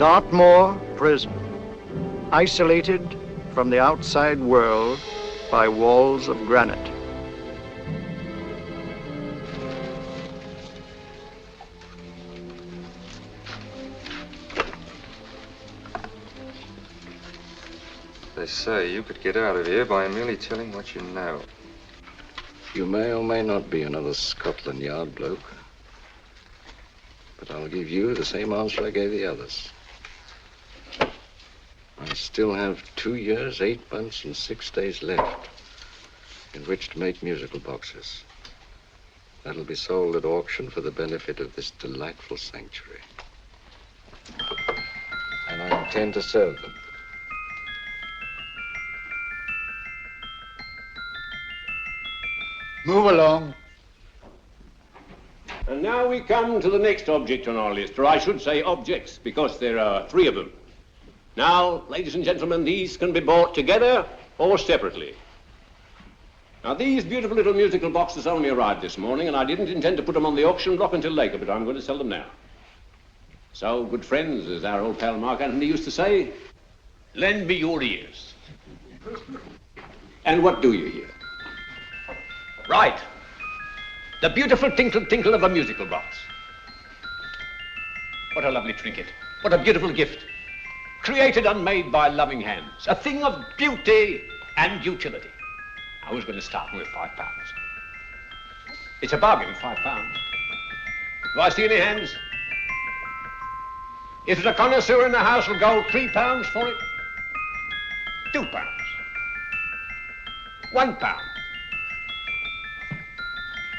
Dartmoor Prison, isolated from the outside world by walls of granite. They say you could get out of here by merely telling what you know. You may or may not be another Scotland Yard bloke, but I'll give you the same answer I gave the others. I still have 2 years, 8 months, and 6 days left in which to make musical boxes. That'll be sold at auction for the benefit of this delightful sanctuary. And I intend to serve them. Move along. And now we come to the next object on our list, or I should say objects, because there are 3 of them. Now, ladies and gentlemen, these can be bought together or separately. Now, these beautiful little musical boxes only arrived this morning, and I didn't intend to put them on the auction block until later, but I'm going to sell them now. So, good friends, as our old pal Mark Antony used to say, lend me your ears. And what do you hear? Right. The beautiful tinkle tinkle of a musical box. What a lovely trinket. What a beautiful gift. Created and made by loving hands. A thing of beauty and utility. I was going to start with £5. It's a bargain, £5. Do I see any hands? If there's a connoisseur in the house, will go £3 for it. £2. £1.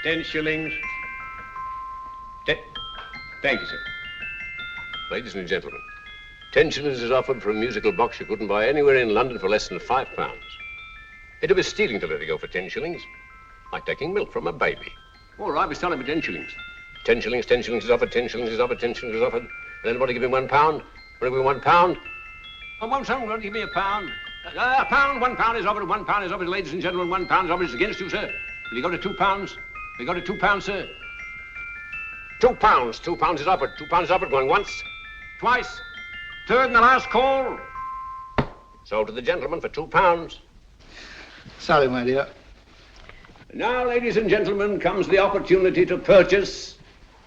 10 shillings. Thank you, sir. Ladies and gentlemen, 10 shillings is offered for a musical box you couldn't buy anywhere in London for less than £5. It'd be stealing to let it go for 10 shillings. Like taking milk from a baby. All right, we're selling for 10 shillings. 10 shillings, 10 shillings is offered, 10 shillings is offered, 10 shillings is offered. And anybody give me £1? Want to give me £1? Oh, won't someone give me £1? £1, £1 is offered, £1 is offered, ladies and gentlemen, £1 is offered. It's against you, sir. Will you go to £2? We got a £2, sir. £2. £2 is offered. £2 is offered. Going once, twice, third and the last call. Sold to the gentleman for £2. Sorry, my dear. Now, ladies and gentlemen, comes the opportunity to purchase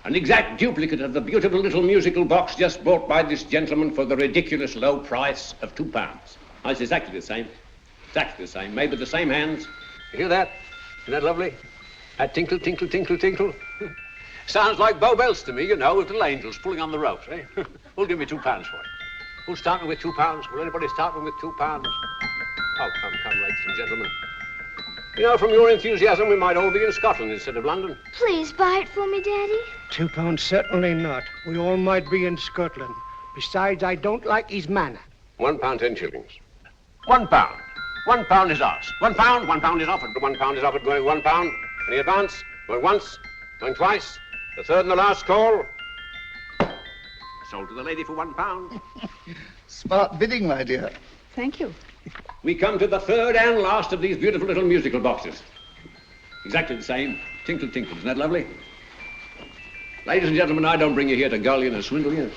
an exact duplicate of the beautiful little musical box just bought by this gentleman for the ridiculous low price of £2. Now, it's exactly the same. Exactly the same. Made with the same hands. You hear that? Isn't that lovely? That tinkle, tinkle, tinkle, tinkle. Sounds like Bow Bells to me, you know, with little angels pulling on the ropes, eh? Who'll give me £2 for it? Who'll start me with £2? Will anybody start me with £2? Oh, come, ladies and gentlemen. You know, from your enthusiasm, we might all be in Scotland instead of London. Please buy it for me, Daddy. £2, certainly not. We all might be in Scotland. Besides, I don't like his manner. £1, 10 shillings. £1. £1 is ours. £1 is offered. £1 is offered, going £1. Any advance? Going once, going twice, the third and the last call. Sold to the lady for £1. Smart bidding, my dear. Thank you. We come to the third and last of these beautiful little musical boxes. Exactly the same. Tinkle, tinkle. Isn't that lovely? Ladies and gentlemen, I don't bring you here to gull you and swindle you.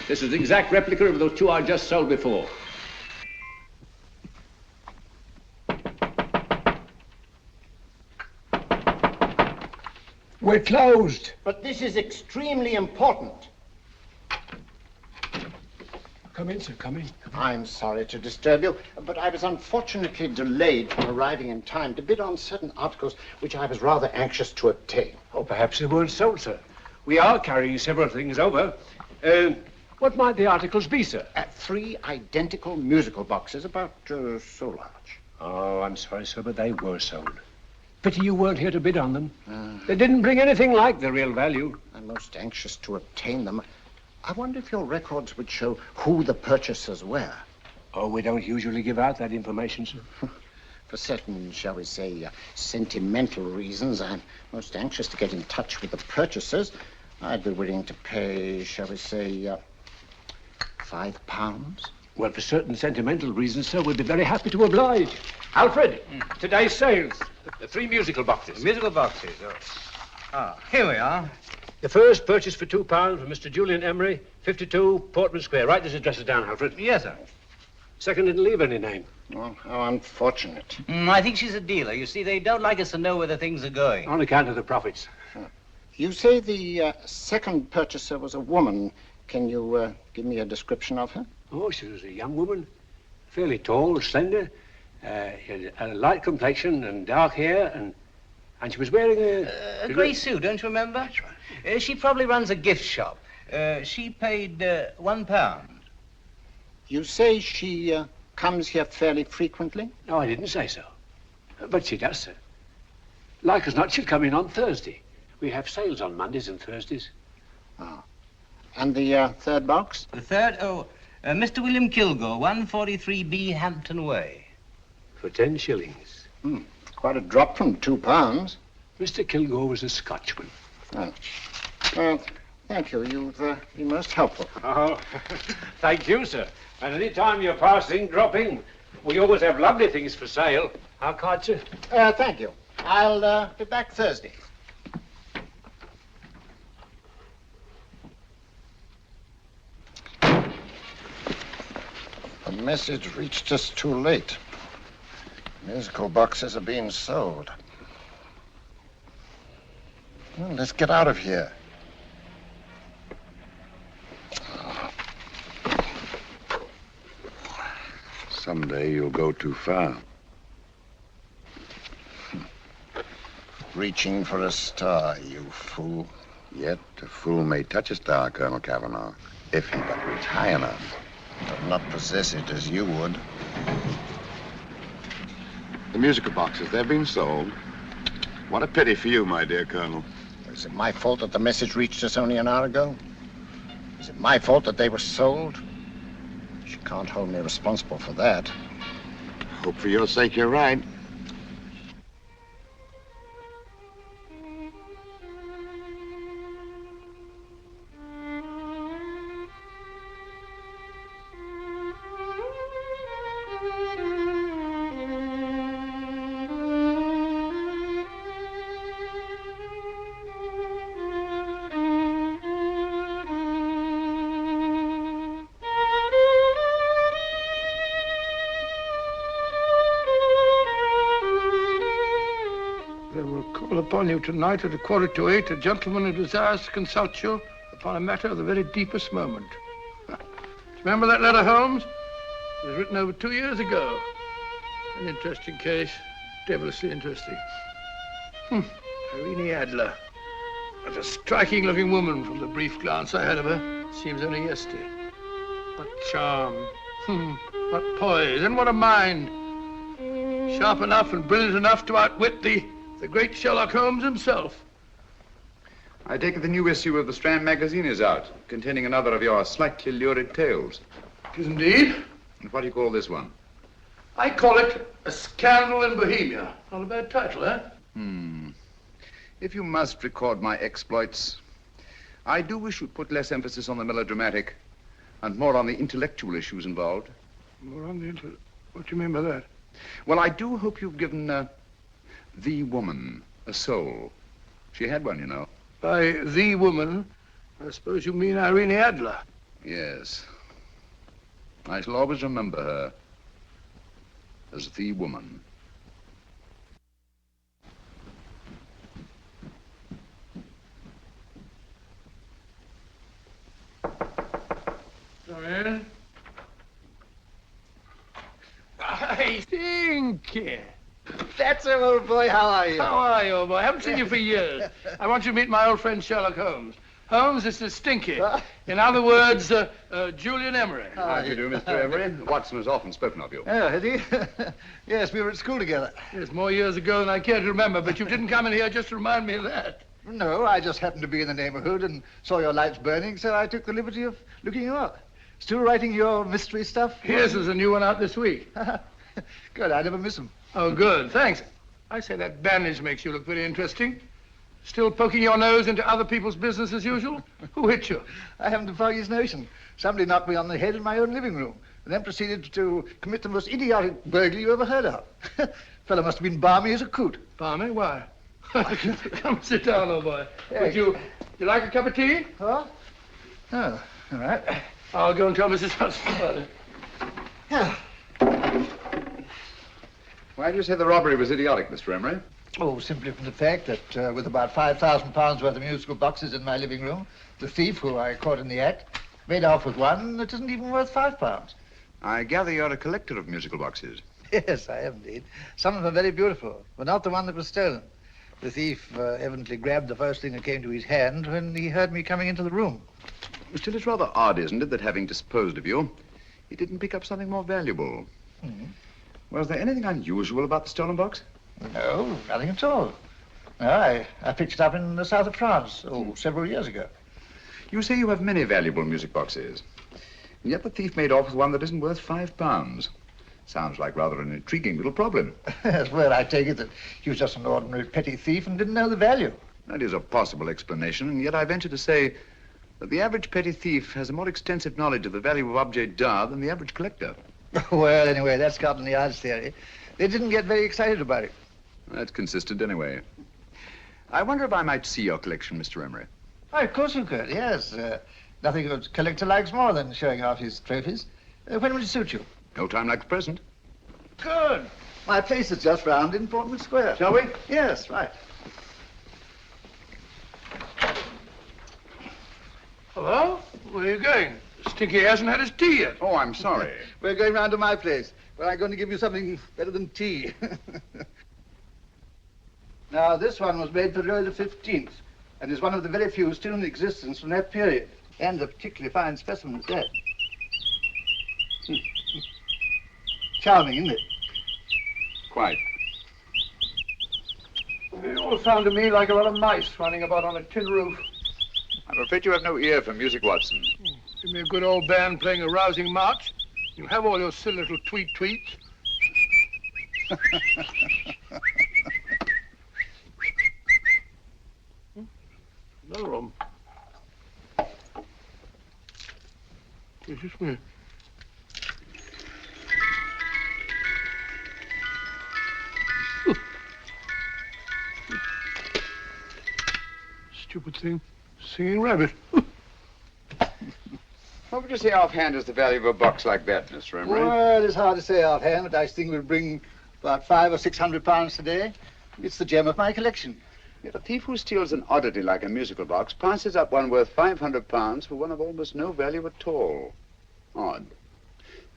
This is the exact replica of those 2 I just sold before. We're closed. But this is extremely important. Come in, sir, come in. I'm sorry to disturb you, but I was unfortunately delayed from arriving in time to bid on certain articles which I was rather anxious to obtain. Oh, perhaps they weren't sold, sir. We are carrying several things over. What might the articles be, sir? 3 identical musical boxes, about so large. Oh, I'm sorry, sir, but they were sold. Pity you weren't here to bid on them. They didn't bring anything like the real value. I'm most anxious to obtain them. I wonder if your records would show who the purchasers were. Oh, we don't usually give out that information, sir. For certain, shall we say, sentimental reasons, I'm most anxious to get in touch with the purchasers. I'd be willing to pay, shall we say, £5. Well, for certain sentimental reasons, sir, we'd be very happy to oblige. Alfred, today's sales. The 3 musical boxes. Musical boxes, oh. Ah, here we are. The first purchase for £2 from Mr. Julian Emery, 52 Portman Square. Write this address down, Alfred. Yes, sir. Second didn't leave any name. Oh, how unfortunate. I think she's a dealer. You see, they don't like us to know where the things are going. On account of the profits. You say the second purchaser was a woman. Can you give me a description of her? Oh, she was a young woman, fairly tall, slender, had a light complexion and dark hair, and she was wearing A grey suit, don't you remember? That's right. She probably runs a gift shop. She paid £1. You say she comes here fairly frequently? No, I didn't say so. But she does, sir. Like as not, she'll come in on Thursday. We have sales on Mondays and Thursdays. Oh. And the third box? The third, Mr. William Kilgore, 143B Hampton Way. For 10 shillings. Quite a drop from £2. Mr. Kilgore was a Scotchman. Oh. Well, thank you. You've been most helpful. Oh, thank you, sir. And any time you're passing, dropping, we always have lovely things for sale. Our card, sir? Thank you. I'll be back Thursday. The message reached us too late. Musical boxes are being sold. Well, let's get out of here. Someday you'll go too far. Reaching for a star, you fool. Yet a fool may touch a star, Colonel Cavanaugh, if he but reach high enough. But not possess it as you would. The musical boxes, they're being sold. What a pity for you, my dear Colonel. Is it my fault that the message reached us only an hour ago? Is it my fault that they were sold? You can't hold me responsible for that. Hope for your sake you're right. Upon you tonight at 7:45, a gentleman who desires to consult you upon a matter of the very deepest moment. Remember that letter, Holmes? It was written over 2 years ago. An interesting case, devilishly interesting. Irene Adler. What a striking-looking woman from the brief glance I had of her. Seems only yesterday. What charm. What poise, and what a mind. Sharp enough and brilliant enough to outwit the great Sherlock Holmes himself. I take it the new issue of the Strand magazine is out, containing another of your slightly lurid tales. It is indeed. And what do you call this one? I call it A Scandal in Bohemia. Not a bad title, eh? If you must record my exploits, I do wish you'd put less emphasis on the melodramatic and more on the intellectual issues involved. More on the What do you mean by that? Well, I do hope you've given the woman a soul. She had one, you know. By the woman, I suppose you mean Irene Adler. Yes. I shall always remember her as the woman. Come in. I think. That's him, old boy. How are you? How are you, old boy? I haven't seen you for years. I want you to meet my old friend Sherlock Holmes. Holmes, this is Stinky. In other words, Julian Emery. How do you do, Mr. Emery? Watson has often spoken of you. Oh, has he? Yes, we were at school together. Yes, more years ago than I care to remember, but you didn't come in here just to remind me of that. No, I just happened to be in the neighborhood and saw your lights burning, so I took the liberty of looking you up. Still writing your mystery stuff? Yes, there's a new one out this week. Good, I never miss them. Oh, good, thanks. I say that bandage makes you look very interesting. Still poking your nose into other people's business as usual? Who hit you? I haven't the foggiest notion. Somebody knocked me on the head in my own living room and then proceeded to commit the most idiotic burglary you ever heard of. Fellow must have been balmy as a coot. Balmy? Why? Come sit down, old boy. Would you like a cup of tea? Huh? Oh, all right. I'll go and tell Mrs. Hudson about it. Yeah. Why do you say the robbery was idiotic, Mr. Emery? Oh, simply from the fact that with about £5,000 worth of musical boxes in my living room, the thief, who I caught in the act, made off with one that isn't even worth £5. I gather you're a collector of musical boxes. Yes, I am indeed. Some of them are very beautiful, but not the one that was stolen. The thief evidently grabbed the first thing that came to his hand when he heard me coming into the room. Still, it's rather odd, isn't it, that having disposed of you, he didn't pick up something more valuable. Mm-hmm. Was there anything unusual about the stolen box? No, nothing at all. No, I picked it up in the south of France, several years ago. You say you have many valuable music boxes, and yet the thief made off with one that isn't worth £5. Sounds like rather an intriguing little problem. Well, I take it that he was just an ordinary petty thief and didn't know the value. That is a possible explanation, and yet I venture to say that the average petty thief has a more extensive knowledge of the value of objets d'art than the average collector. Well, anyway, that's Scotland Yard's theory. They didn't get very excited about it. That's consistent anyway. I wonder if I might see your collection, Mr. Emery. Oh, of course you could, yes. Nothing a collector likes more than showing off his trophies. When would it suit you? No time like the present. Good. My place is just round in Portman Square. Shall we? Yes, right. Hello? Where are you going? Stinky hasn't had his tea yet. Oh, I'm sorry. We're going round to my place, where I'm going to give you something better than tea. Now, this one was made for Louis XV, and is one of the very few still in existence from that period, and a particularly fine specimen at that. Charming, isn't it? Quite. They all sound to me like a lot of mice running about on a tin roof. I'm afraid you have no ear for music, Watson. Give me a good old band playing a rousing march. You have all your silly little tweets. Another room. This is me. Stupid thing. Singing rabbit. What would you say offhand is the value of a box like that, Mr. Emery? Well, it's hard to say offhand, but I think we'll bring about £500 or £600 today. It's the gem of my collection. Yet a thief who steals an oddity like a musical box passes up one worth £500 for one of almost no value at all. Odd.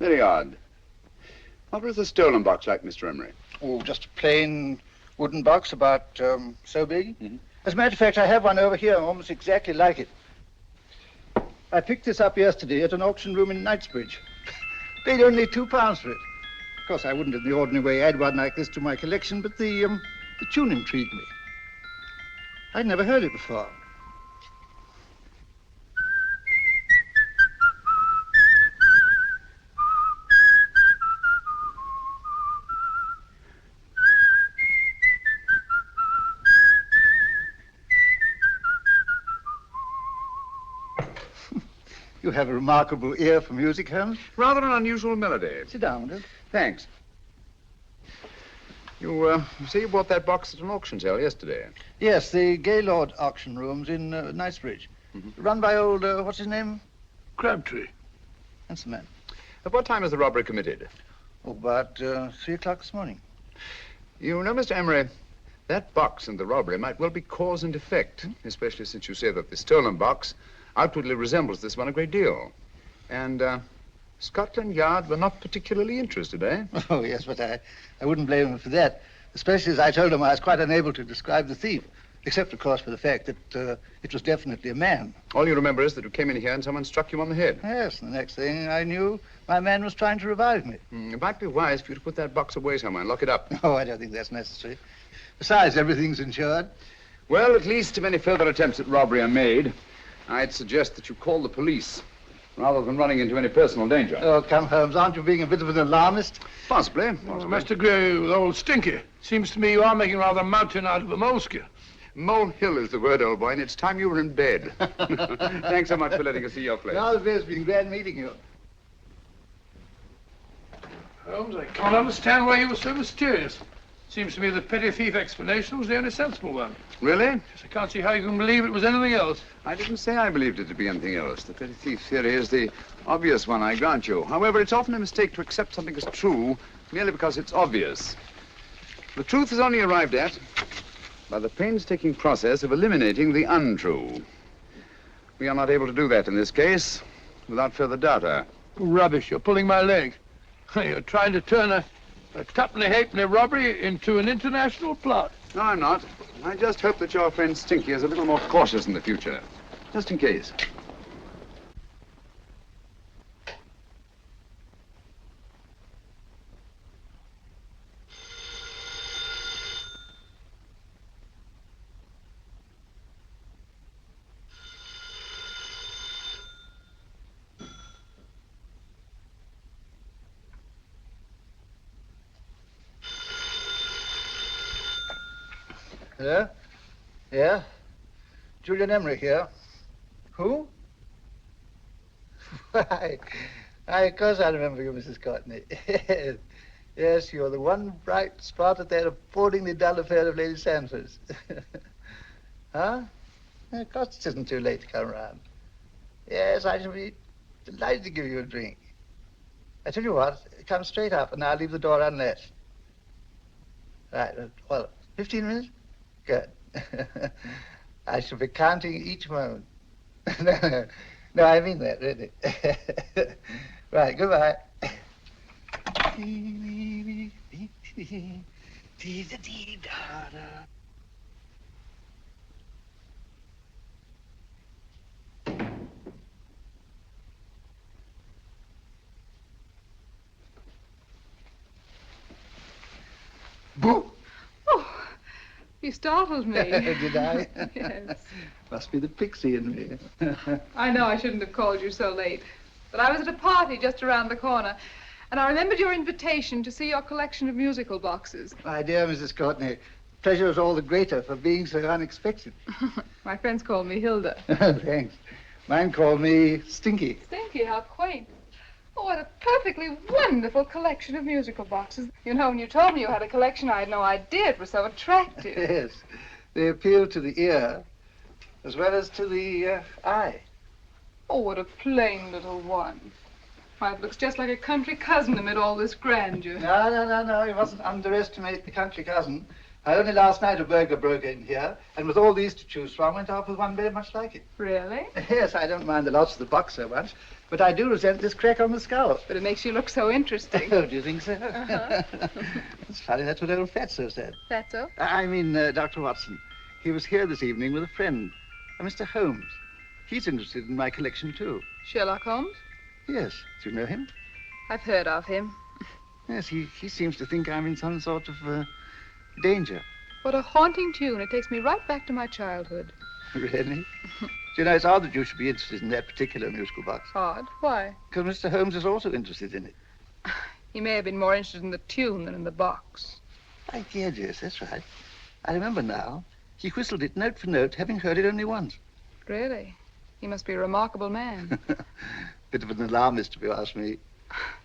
Very odd. What was the stolen box like, Mr. Emery? Oh, just a plain wooden box about so big. Mm-hmm. As a matter of fact, I have one over here almost exactly like it. I picked this up yesterday at an auction room in Knightsbridge. Paid only £2 for it. Of course, I wouldn't in the ordinary way add one like this to my collection, but the tune intrigued me. I'd never heard it before. You have a remarkable ear for music, Holmes. Rather an unusual melody. Sit down, will you? Thanks. You say you bought that box at an auction sale yesterday? Yes, the Gaylord auction rooms in Knightsbridge. Mm-hmm. Run by old, what's his name? Crabtree. That's the man. At what time was the robbery committed? Oh, about 3 o'clock this morning. You know, Mr. Emery, that box and the robbery might well be cause and effect, especially since you say that the stolen box outwardly resembles this one a great deal. And Scotland Yard were not particularly interested, eh? Oh, yes, but I wouldn't blame him for that, especially as I told him I was quite unable to describe the thief, except, of course, for the fact that it was definitely a man. All you remember is that you came in here and someone struck you on the head. Yes, and the next thing I knew, my man was trying to revive me. It might be wise for you to put that box away somewhere and lock it up. Oh, I don't think that's necessary. Besides, everything's insured. Well, at least if any further attempts at robbery are made, I'd suggest that you call the police, rather than running into any personal danger. Oh, come, Holmes, aren't you being a bit of an alarmist? Possibly. Well, I must agree with old Stinky. Seems to me you are making rather a mountain out of a molehill. Molehill is the word, old boy, and it's time you were in bed. Thanks so much for letting us see your place. Now, it's been glad meeting you. Holmes, I can't understand why you were so mysterious. Seems to me the petty thief explanation was the only sensible one. Really? Yes, I can't see how you can believe it was anything else. I didn't say I believed it to be anything else. The petty thief theory is the obvious one, I grant you. However, it's often a mistake to accept something as true merely because it's obvious. The truth is only arrived at by the painstaking process of eliminating the untrue. We are not able to do that in this case without further data. Rubbish, you're pulling my leg. You're trying to turn a tuppenny halfpenny robbery into an international plot. No, I'm not. I just hope that your friend Stinky is a little more cautious in the future. Just in case. Hello? Yeah? Julian Emery here. Who? Why, of course I remember you, Mrs. Courtney. Yes, you're the one bright spot at that appallingly dull affair of Lady Sanford's. Huh? Of course it isn't too late to come round. Yes, I shall be delighted to give you a drink. I tell you what, come straight up and I'll leave the door unlatched. Right, well, 15 minutes? Good. I shall be counting each moment. No, I mean that, really. Right, goodbye. Boo! Oh, you startled me. Did I? Yes. Must be the pixie in me. I know I shouldn't have called you so late, but I was at a party just around the corner, and I remembered your invitation to see your collection of musical boxes. My dear Mrs. Courtney, pleasure is all the greater for being so unexpected. My friends call me Hilda. Thanks. Mine called me Stinky. Stinky, how quaint. Oh, what a perfectly wonderful collection of musical boxes. You know, when you told me you had a collection, I had no idea it was so attractive. Yes. They appeal to the ear as well as to the eye. Oh, what a plain little one. Why, it looks just like a country cousin amid all this grandeur. No. You mustn't underestimate the country cousin. Only last night a burglar broke in here, and with all these to choose from, went off with one very much like it. Really? Yes, I don't mind the loss of the box so much, but I do resent this crack on the skull. But it makes you look so interesting. Oh, do you think so? Uh-huh. It's funny, that's what old Fatso said. Fatso? I mean, Dr. Watson. He was here this evening with a friend, a Mr. Holmes. He's interested in my collection, too. Sherlock Holmes? Yes. Do you know him? I've heard of him. Yes, he seems to think I'm in some sort of danger. What a haunting tune. It takes me right back to my childhood. Really? Do you know, it's odd that you should be interested in that particular musical box. Odd? Why? Because Mr. Holmes is also interested in it. He may have been more interested in the tune than in the box. My dear, yes, that's right. I remember now. He whistled it note for note, having heard it only once. Really? He must be a remarkable man. Bit of an alarmist, if you ask me.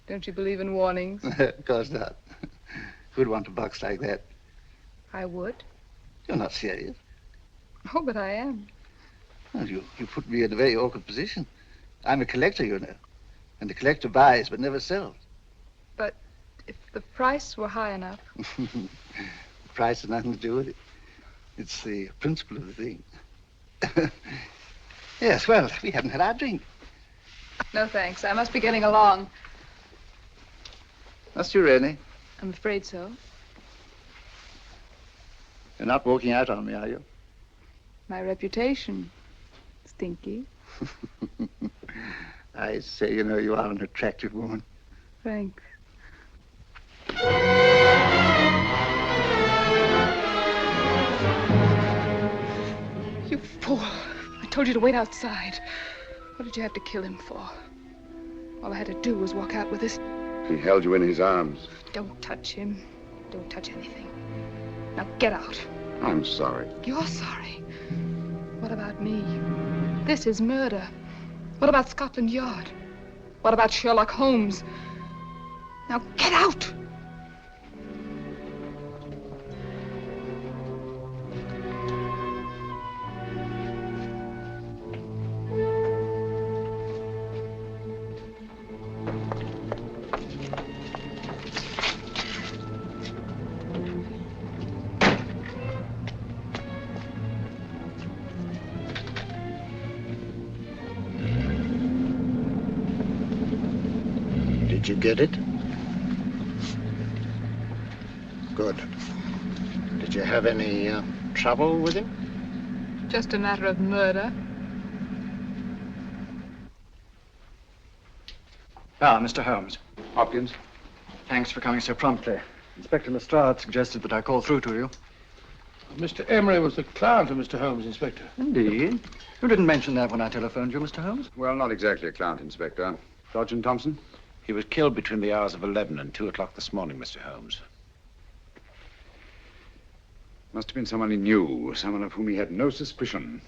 Don't you believe in warnings? Of course not. Who'd want a box like that? I would. You're not serious. Oh, but I am. Well, you put me in a very awkward position. I'm a collector, you know. And the collector buys but never sells. But if the price were high enough... The price has nothing to do with it. It's the principle of the thing. Yes, well, we haven't had our drink. No, thanks. I must be getting along. Must you really? I'm afraid so. You're not walking out on me, are you? My reputation, Stinky. I say, you know, you are an attractive woman. Thanks. You fool. I told you to wait outside. What did you have to kill him for? All I had to do was walk out with this. He held you in his arms. Don't touch him. Don't touch anything. Now get out. I'm sorry. You're sorry. What about me? This is murder. What about Scotland Yard? What about Sherlock Holmes? Now get out! Did you get it? Good. Did you have any trouble with him? Just a matter of murder. Mr. Holmes. Hopkins? Thanks for coming so promptly. Inspector Lestrade suggested that I call through to you. Mr. Emery was the client of Mr. Holmes, Inspector. Indeed. You didn't mention that when I telephoned you, Mr. Holmes. Well, not exactly a client, Inspector. Sergeant Thompson? He was killed between the hours of 11 and 2 o'clock this morning, Mr. Holmes. Must have been someone he knew, someone of whom he had no suspicion.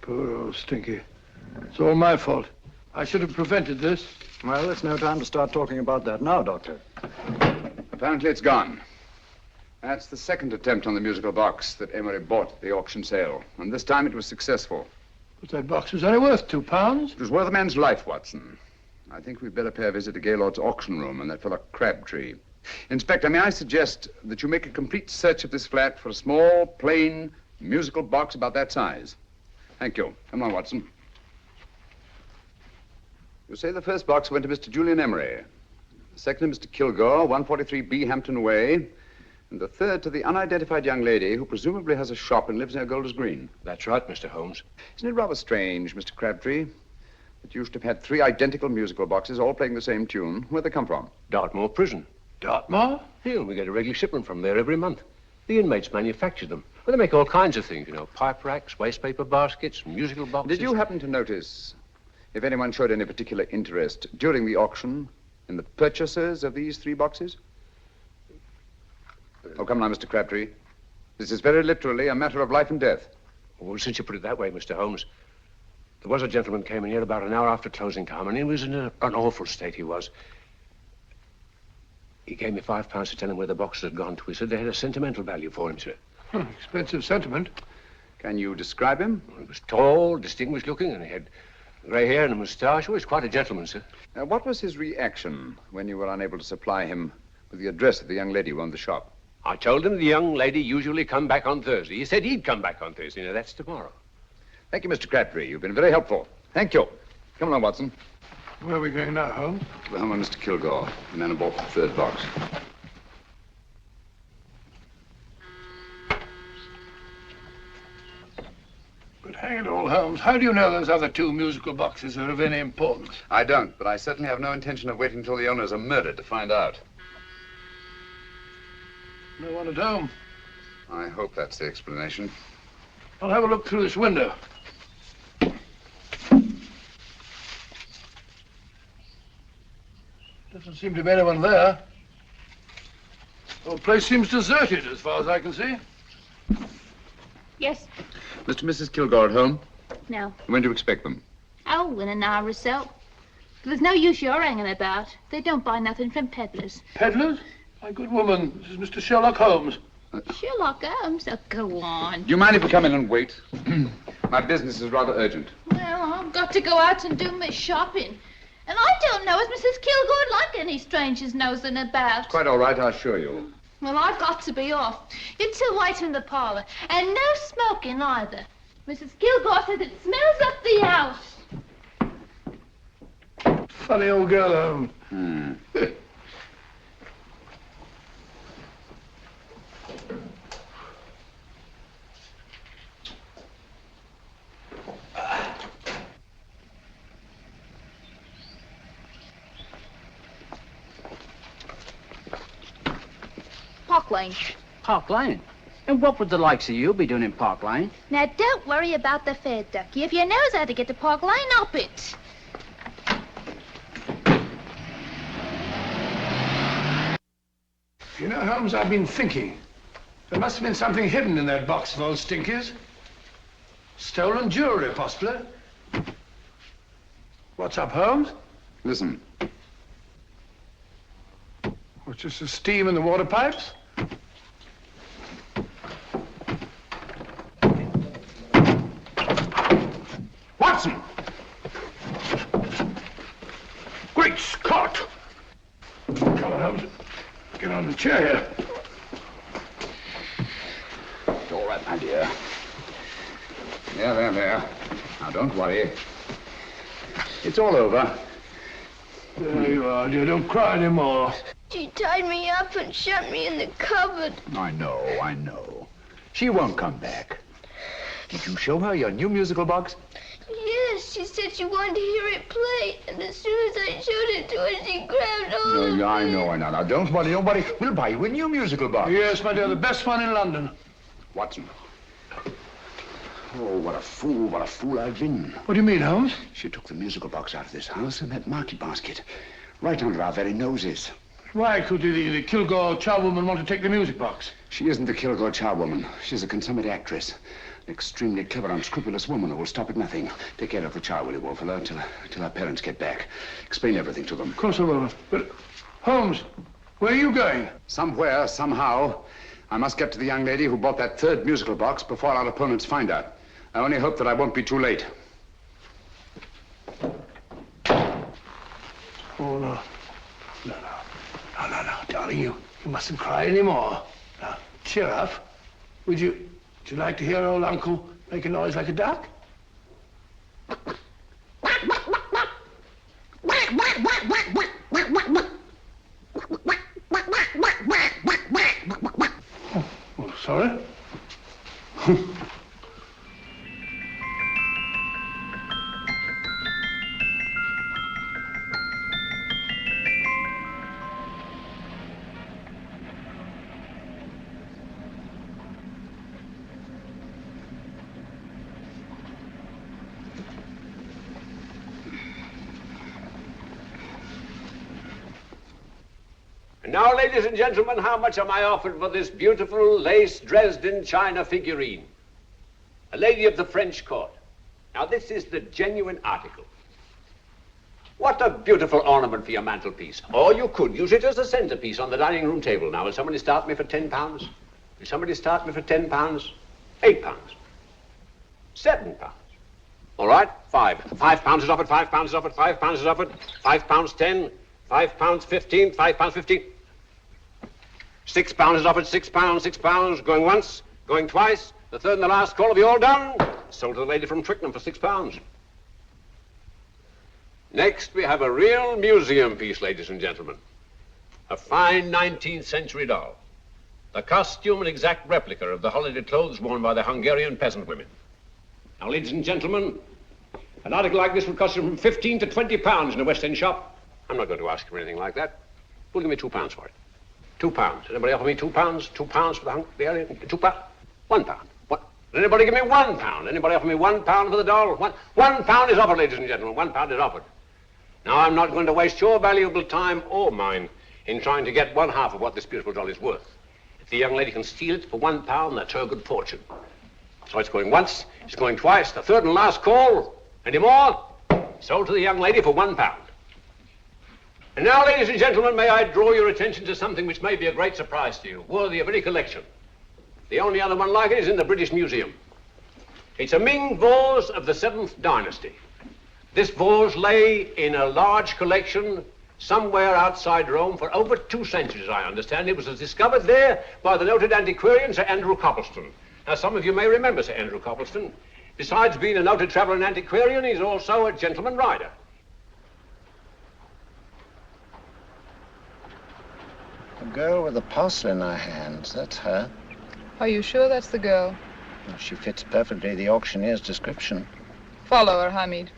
Poor old Stinky. It's all my fault. I should have prevented this. Well, it's no time to start talking about that now, Doctor. Apparently it's gone. That's the second attempt on the musical box that Emery bought at the auction sale. And this time it was successful. But that box was only worth £2. It was worth a man's life, Watson. I think we'd better pay a visit to Gaylord's auction room and that fellow Crabtree. Inspector, may I suggest that you make a complete search of this flat for a small, plain, musical box about that size? Thank you. Come on, Watson. You say the first box went to Mr. Julian Emery. The second to Mr. Kilgore, 143B Hampton Way. And the third to the unidentified young lady who presumably has a shop and lives near Golders Green. That's right, Mr. Holmes. Isn't it rather strange, Mr. Crabtree, that you should have had 3 identical musical boxes all playing the same tune? Where'd they come from? Dartmoor Prison. Dartmoor? Yeah, we get a regular shipment from there every month. The inmates manufacture them. Well, they make all kinds of things, you know, pipe racks, waste paper baskets, musical boxes. Did you happen to notice if anyone showed any particular interest during the auction in the purchasers of these 3 boxes? Oh, come now, Mr. Crabtree. This is very literally a matter of life and death. Well, since you put it that way, Mr. Holmes, there was a gentleman came in here about an hour after closing time, and he was in an awful state, he was. He gave me £5 to tell him where the boxes had gone to. He said they had a sentimental value for him, sir. Expensive sentiment. Can you describe him? He was tall, distinguished looking, and he had grey hair and a moustache. He was quite a gentleman, sir. What was his reaction when you were unable to supply him with the address of the young lady who owned the shop? I told him the young lady usually come back on Thursday. He said he'd come back on Thursday. Now, that's tomorrow. Thank you, Mr. Crabtree. You've been very helpful. Thank you. Come along, Watson. Where are we going now, Holmes? To the home of Mr. Kilgore, the man who bought the 3rd box. But hang it all, Holmes, how do you know those other 2 musical boxes are of any importance? I don't, but I certainly have no intention of waiting until the owners are murdered to find out. No one at home. I hope that's the explanation. I'll have a look through this window. Doesn't seem to be anyone there. The whole place seems deserted as far as I can see. Yes. Mr. and Mrs. Kilgore at home? No. When do you expect them? Oh, in an hour or so. There's no use your hanging about. They don't buy nothing from peddlers. Peddlers? My good woman, this is Mr. Sherlock Holmes. Sherlock Holmes? Oh, go on. Do you mind if we come in and wait? My business is rather urgent. Well, I've got to go out and do my shopping. And I don't know as Mrs. Kilgore like any strangers nosing about. Quite all right, I assure you. Well, I've got to be off. You two wait in the parlor. And no smoking either. Mrs. Kilgore says it smells up the house. Funny old girl, Holmes. Park Lane. Park Lane? And what would the likes of you be doing in Park Lane? Now, don't worry about the fare, Ducky. If you knows how to get to Park Lane, up it. You know, Holmes, I've been thinking. There must have been something hidden in that box of old Stinky's. Stolen jewelry, possibly. What's up, Holmes? Listen. What's just the steam in the water pipes? Watson! Great Scott! Come on, Holmes. Get on the chair here. It's all right, my dear. There. Now, don't worry. It's all over. There you are, dear. Don't cry anymore. She tied me up and shut me in the cupboard. I know. She won't come back. Did you show her your new musical box? Yes, she said she wanted to hear it play, and as soon as I showed it to her, she grabbed hold of me. I know. Now, don't worry. We'll buy you a new musical box. Yes, my dear, the best one in London. Watson. Oh, what a fool I've been. What do you mean, Holmes? She took the musical box out of this house in that market basket, right under our very noses. Why could the Kilgore charwoman want to take the music box? She isn't the Kilgore charwoman. She's a consummate actress. An extremely clever, unscrupulous woman who will stop at nothing. Take care of the child, will you, Wolfella, until our parents get back. Explain everything to them. Of course I will. But, Holmes, where are you going? Somewhere, somehow. I must get to the young lady who bought that third musical box before our opponents find her. I only hope that I won't be too late. Oh, no. No, darling, you mustn't cry anymore. Now, cheer up. Would you like to hear old Uncle make a noise like a duck? Oh, sorry. And now, ladies and gentlemen, how much am I offered for this beautiful lace Dresden china figurine? A lady of the French court. Now, this is the genuine article. What a beautiful ornament for your mantelpiece. Or you could use it as a centerpiece on the dining room table. Now, will somebody start me for £10? Will somebody start me for £10? £8? £7? All right, £5 is offered, £5 is offered, £5 is offered, £5.10, £5.15, £5.15. £6 is offered, £6, going once, going twice, the third and the last call. Have you all done? Sold to the lady from Twickenham for £6. Next, we have a real museum piece, ladies and gentlemen. A fine 19th century doll. The costume an exact replica of the holiday clothes worn by the Hungarian peasant women. Now, ladies and gentlemen, an article like this would cost you from £15 to £20 in a West End shop. I'm not going to ask you for anything like that. Who'll give me £2 for it? £2. Anybody offer me £2? £2 for the Hungarian? £2? £1. What? Anybody give me £1? Anybody offer me £1 for the doll? £1 is offered, ladies and gentlemen. £1 is offered. Now, I'm not going to waste your valuable time or mine in trying to get one half of what this beautiful doll is worth. If the young lady can steal it for £1, that's her good fortune. So it's going once, it's going twice, the third and last call. Any more? Sold to the young lady for £1. And now, ladies and gentlemen, may I draw your attention to something which may be a great surprise to you, worthy of any collection. The only other one like it is in the British Museum. It's a Ming vase of the 7th dynasty. This vase lay in a large collection somewhere outside Rome for over 2 centuries, I understand. It was discovered there by the noted antiquarian Sir Andrew Coppleston. Now, some of you may remember Sir Andrew Coppleston. Besides being a noted traveller and antiquarian, he's also a gentleman rider. The girl with the parcel in her hands, that's her. Are you sure that's the girl? Well, she fits perfectly the auctioneer's description. Follow her, Hamid.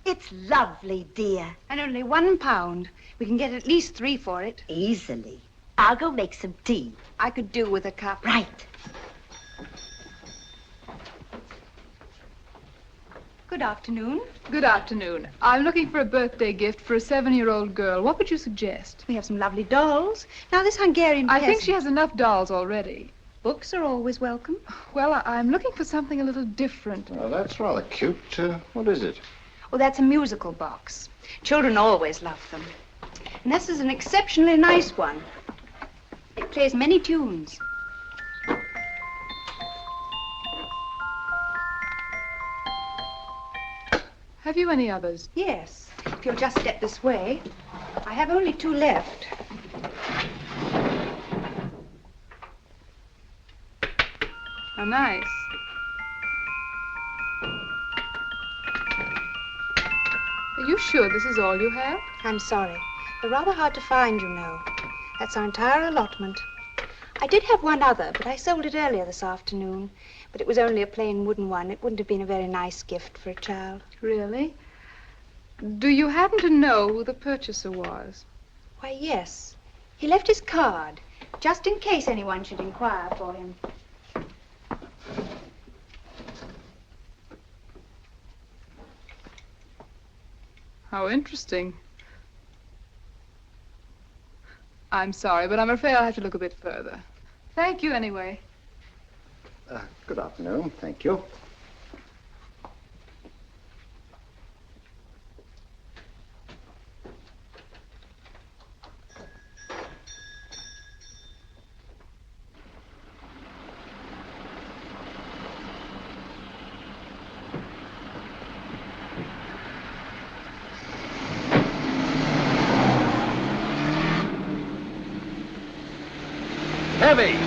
It's lovely, dear. And only £1. We can get at least 3 for it. Easily. I'll go make some tea. I could do with a cup. Right. Good afternoon. Good afternoon. I'm looking for a birthday gift for a 7-year-old girl. What would you suggest? We have some lovely dolls. Now, this Hungarian I think peasant... she has enough dolls already. Books are always welcome. Well, I'm looking for something a little different. Well, that's rather cute. What is it? Oh, that's a musical box. Children always love them. And this is an exceptionally nice one. It plays many tunes. Have you any others? Yes. If you'll just step this way. I have only 2 left. Oh, nice. Are you sure this is all you have? I'm sorry. They're rather hard to find, you know. That's our entire allotment. I did have one other, but I sold it earlier this afternoon. But it was only a plain wooden one. It wouldn't have been a very nice gift for a child. Really? Do you happen to know who the purchaser was? Why, yes. He left his card, just in case anyone should inquire for him. How interesting. I'm sorry, but I'm afraid I'll have to look a bit further. Thank you anyway. Good afternoon. Thank you. Heavy!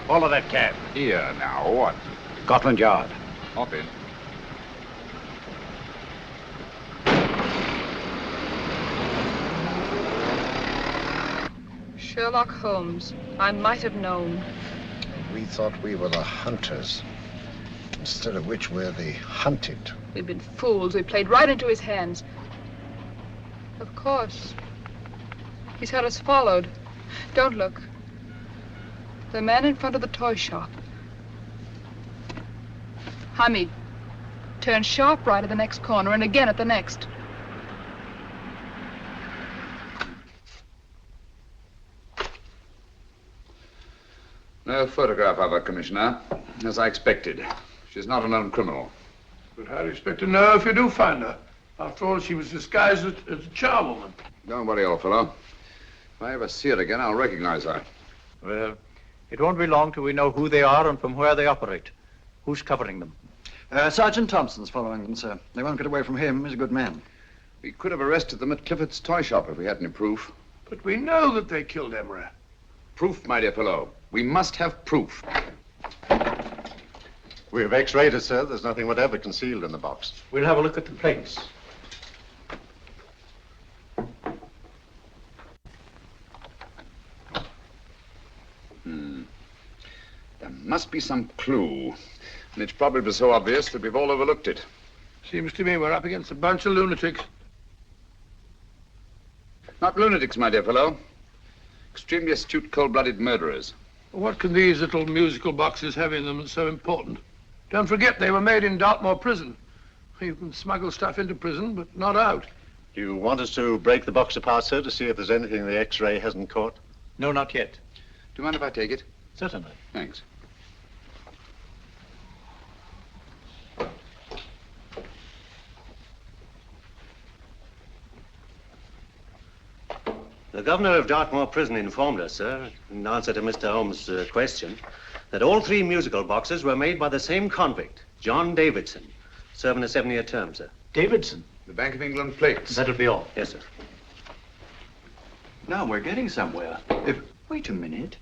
Follow that cab. Here now, what? Scotland Yard. Hop in. Sherlock Holmes. I might have known. We thought we were the hunters, instead of which we're the hunted. We've been fools. We played right into his hands. Of course. He's had us followed. Don't look. The man in front of the toy shop. Hamid, turn sharp right at the next corner and again at the next. No photograph of her, Commissioner, as I expected. She's not a known criminal. But how do you expect to know if you do find her? After all, she was disguised as a charwoman. Don't worry, old fellow. If I ever see her again, I'll recognize her. Well, it won't be long till we know who they are and from where they operate. Who's covering them? Sergeant Thompson's following them, sir. They won't get away from him. He's a good man. We could have arrested them at Clifford's toy shop if we had any proof. But we know that they killed Emery. Proof, my dear fellow. We must have proof. We have x-rayed it, sir. There's nothing whatever concealed in the box. We'll have a look at the plates. There must be some clue. And it's probably so obvious that we've all overlooked it. Seems to me we're up against a bunch of lunatics. Not lunatics, my dear fellow. Extremely astute, cold-blooded murderers. What can these little musical boxes have in them that's so important? Don't forget, they were made in Dartmoor prison. You can smuggle stuff into prison, but not out. Do you want us to break the box apart, sir, to see if there's anything the x-ray hasn't caught? No, not yet. Do you mind if I take it? Certainly. Thanks. The governor of Dartmoor Prison informed us, sir, in answer to Mr. Holmes' question, that all 3 musical boxes were made by the same convict, John Davidson, serving a 7-year term, sir. Davidson? The Bank of England plates. That'll be all. Yes, sir. Now we're getting somewhere. Wait a minute.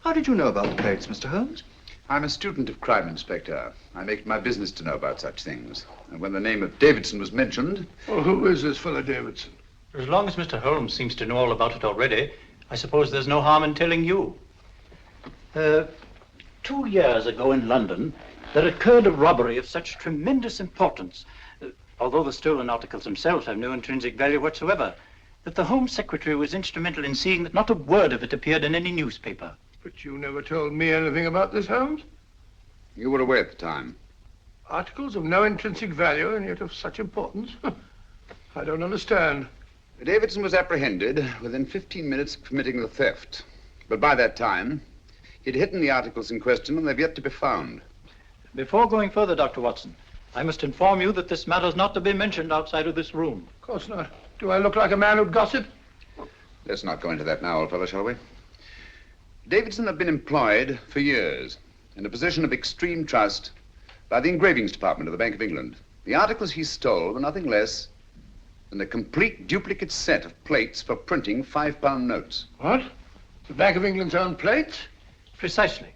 How did you know about the plates, Mr. Holmes? I'm a student of crime, Inspector. I make it my business to know about such things. And when the name of Davidson was mentioned... Well, who is this fellow Davidson? As long as Mr. Holmes seems to know all about it already, I suppose there's no harm in telling you. 2 years ago in London, there occurred a robbery of such tremendous importance, although the stolen articles themselves have no intrinsic value whatsoever, that the Home Secretary was instrumental in seeing that not a word of it appeared in any newspaper. But you never told me anything about this, Holmes. You were away at the time. Articles of no intrinsic value and yet of such importance? I don't understand. Davidson was apprehended within 15 minutes of committing the theft. But by that time, he'd hidden the articles in question and they've yet to be found. Before going further, Dr. Watson, I must inform you that this matter's not to be mentioned outside of this room. Of course not. Do I look like a man who'd gossip? Let's not go into that now, old fellow, shall we? Davidson had been employed for years in a position of extreme trust by the engravings department of the Bank of England. The articles he stole were nothing less than a complete duplicate set of plates for printing £5 notes. What? The Bank of England's own plates? Precisely.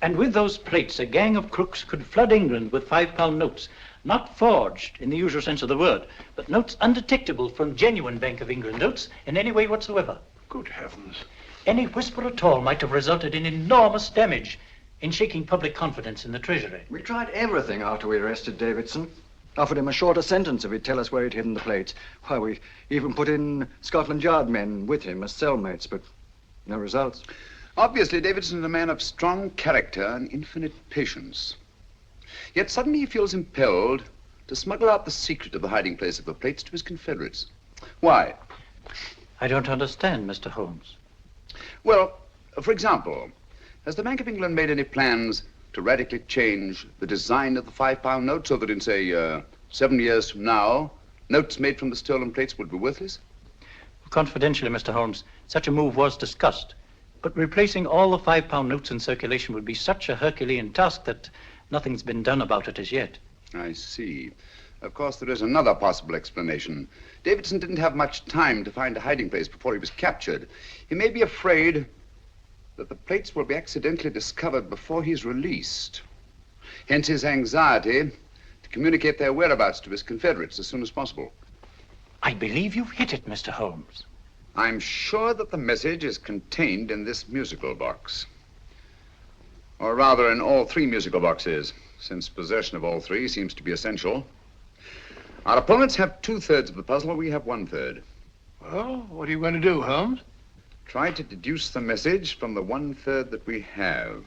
And with those plates, a gang of crooks could flood England with £5 notes, not forged in the usual sense of the word, but notes undetectable from genuine Bank of England notes in any way whatsoever. Good heavens. Any whisper at all might have resulted in enormous damage in shaking public confidence in the Treasury. We tried everything after we arrested Davidson. Offered him a shorter sentence if he'd tell us where he'd hidden the plates. Why, we even put in Scotland Yard men with him as cellmates, but no results. Obviously, Davidson is a man of strong character and infinite patience. Yet suddenly he feels impelled to smuggle out the secret of the hiding place of the plates to his confederates. Why? I don't understand, Mr. Holmes. Well, for example, has the Bank of England made any plans to radically change the design of the £5 note so that in, say, 7 years from now, notes made from the stolen plates would be worthless? Confidentially, Mr. Holmes, such a move was discussed. But replacing all the £5 notes in circulation would be such a Herculean task that nothing's been done about it as yet. I see. Of course, there is another possible explanation. Davidson didn't have much time to find a hiding place before he was captured. He may be afraid that the plates will be accidentally discovered before he's released. Hence his anxiety to communicate their whereabouts to his confederates as soon as possible. I believe you've hit it, Mr. Holmes. I'm sure that the message is contained in this musical box. Or rather, in all 3 musical boxes, since possession of all 3 seems to be essential. Our opponents have 2/3 of the puzzle, we have 1/3. Well, what are you going to do, Holmes? Try to deduce the message from the 1/3 that we have.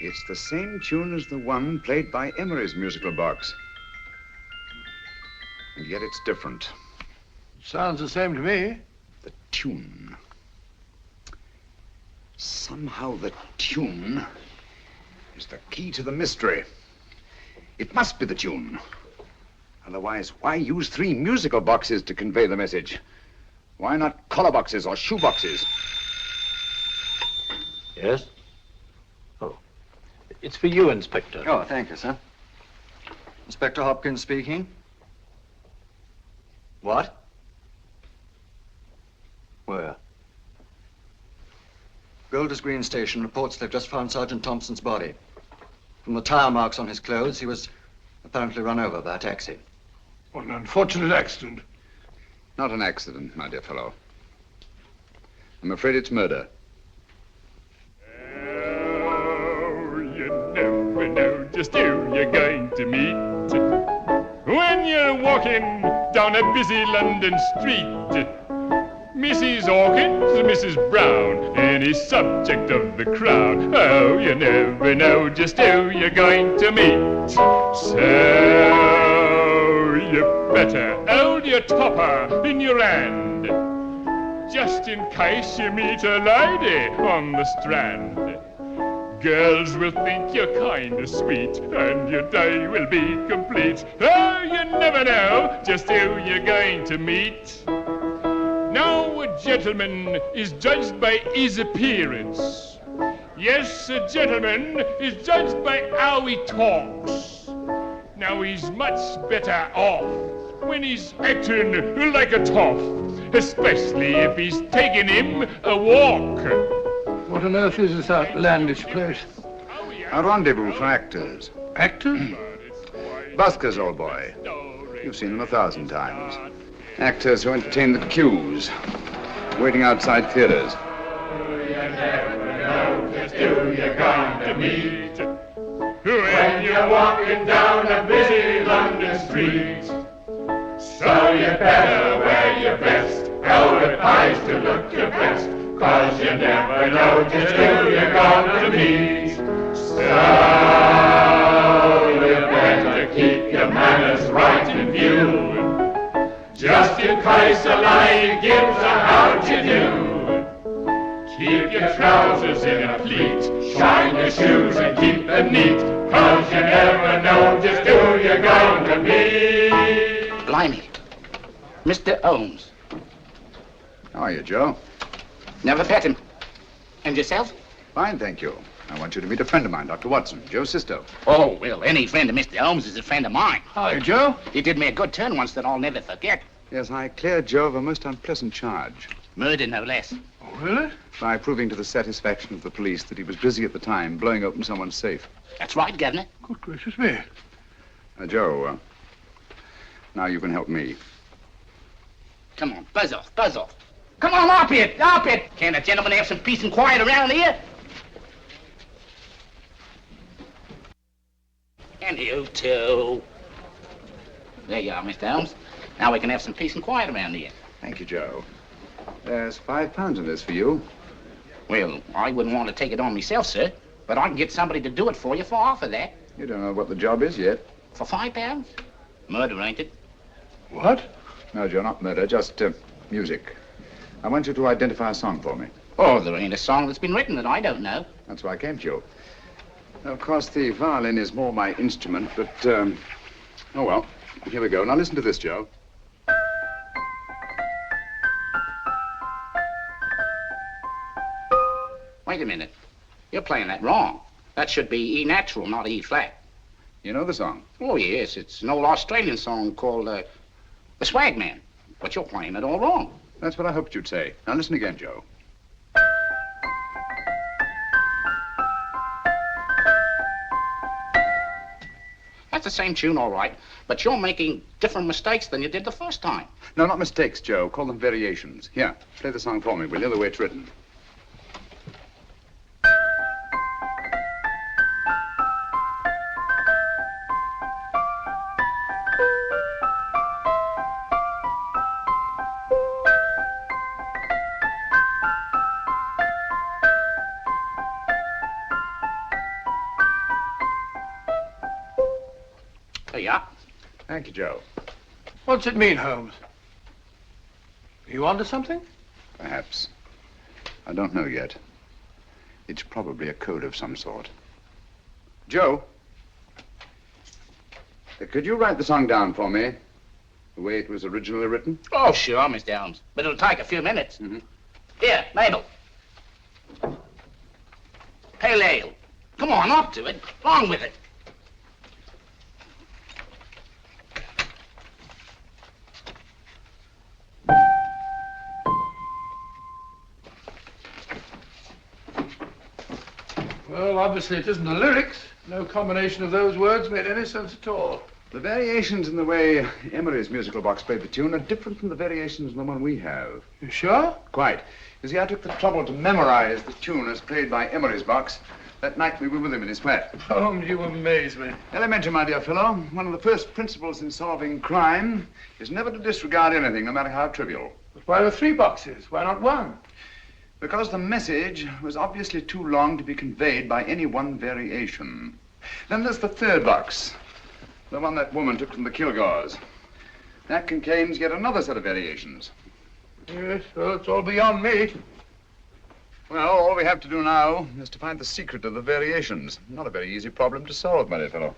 It's the same tune as the one played by Emery's musical box. And yet it's different. Sounds the same to me. The tune. Somehow the tune is the key to the mystery. It must be the tune. Otherwise, why use 3 musical boxes to convey the message? Why not collar boxes or shoe boxes? Yes? Oh. It's for you, Inspector. Oh, thank you, sir. Inspector Hopkins speaking. What? Where? Golders Green Station reports they've just found Sergeant Thompson's body. From the tire marks on his clothes, he was apparently run over by a taxi. What an unfortunate accident. Not an accident, my dear fellow. I'm afraid it's murder. You never know just who you're going to meet when you're walking down a busy London street. Mrs. Hawkins, Mrs. Brown, any subject of the crowd. Oh, you never know just who you're going to meet. So you better hold your topper in your hand, just in case you meet a lady on the Strand. Girls will think you're kind of sweet, and your day will be complete. Oh, you never know just who you're going to meet. Now a gentleman is judged by his appearance. Yes, a gentleman is judged by how he talks. Now he's much better off when he's acting like a toff, especially if he's taking him a walk. What on earth is this outlandish place? A rendezvous for actors. Actors? Buskers, old boy. You've seen them 1,000 times. Actors who entertain the queues, waiting outside theaters. You never know just who you're going to meet when you're walking down a busy London street. So you better wear your best, elbow ties to look your best, 'cause you never know just who you're going to meet. So you better keep your manners right in view, just in case a lie gives a how'd you do. Keep your trousers in a pleat, shine your shoes and keep them neat, 'cause you never know just who you're going to meet. Blimey. Mr. Holmes. How are you, Joe? Never met him. And yourself? Fine, thank you. I want you to meet a friend of mine, Dr. Watson, Joe Sisto. Oh, well, any friend of Mr. Holmes is a friend of mine. Hi, Joe. He did me a good turn once that I'll never forget. Yes, I cleared Joe of a most unpleasant charge. Murder, no less. Oh, really? By proving to the satisfaction of the police that he was busy at the time blowing open someone's safe. That's right, Governor. Good gracious me. Joe, now you can help me. Come on, buzz off, buzz off. Come on, up it, up it. Can't a gentleman have some peace and quiet around here? And you too. There you are, Mr. Holmes. Now we can have some peace and quiet around here. Thank you, Joe. There's £5 in this for you. Well, I wouldn't want to take it on myself, sir, but I can get somebody to do it for you for half of that. You don't know what the job is yet. For £5? Murder, ain't it? What? No, Joe, not murder, just music. I want you to identify a song for me. Oh, there ain't a song that's been written that I don't know. That's why I came to you. Of course, the violin is more my instrument, but, oh, well, here we go. Now listen to this, Joe. Wait a minute. You're playing that wrong. That should be E natural, not E flat. You know the song? Oh, yes. It's an old Australian song called, The Swag Man. But you're playing it all wrong. That's what I hoped you'd say. Now listen again, Joe. That's the same tune, all right, but you're making different mistakes than you did the first time. No, not mistakes, Joe. Call them variations. Here, play the song for me, will you, the way it's written. Thank you, Joe. What's it mean, Holmes? Are you onto something? Perhaps. I don't know yet. It's probably a code of some sort. Joe, could you write the song down for me? The way it was originally written? Oh, sure, Mr. Holmes. But it'll take a few minutes. Mm-hmm. Here, Mabel. Pale ale. Come on, up to it. Along with it. Well, obviously it isn't the lyrics. No combination of those words made any sense at all. The variations in the way Emery's musical box played the tune are different from the variations in the one we have. You sure? Quite. You see, I took the trouble to memorize the tune as played by Emery's box that night we were with him in his flat. Holmes, you amaze me. Elementary, my dear fellow. One of the first principles in solving crime is never to disregard anything, no matter how trivial. But why were 3 boxes? Why not 1? Because the message was obviously too long to be conveyed by any one variation. Then there's the 3rd box, the one that woman took from the Kilgores. That contains yet another set of variations. Yes, well, it's all beyond me. Well, all we have to do now is to find the secret of the variations. Not a very easy problem to solve, my dear fellow.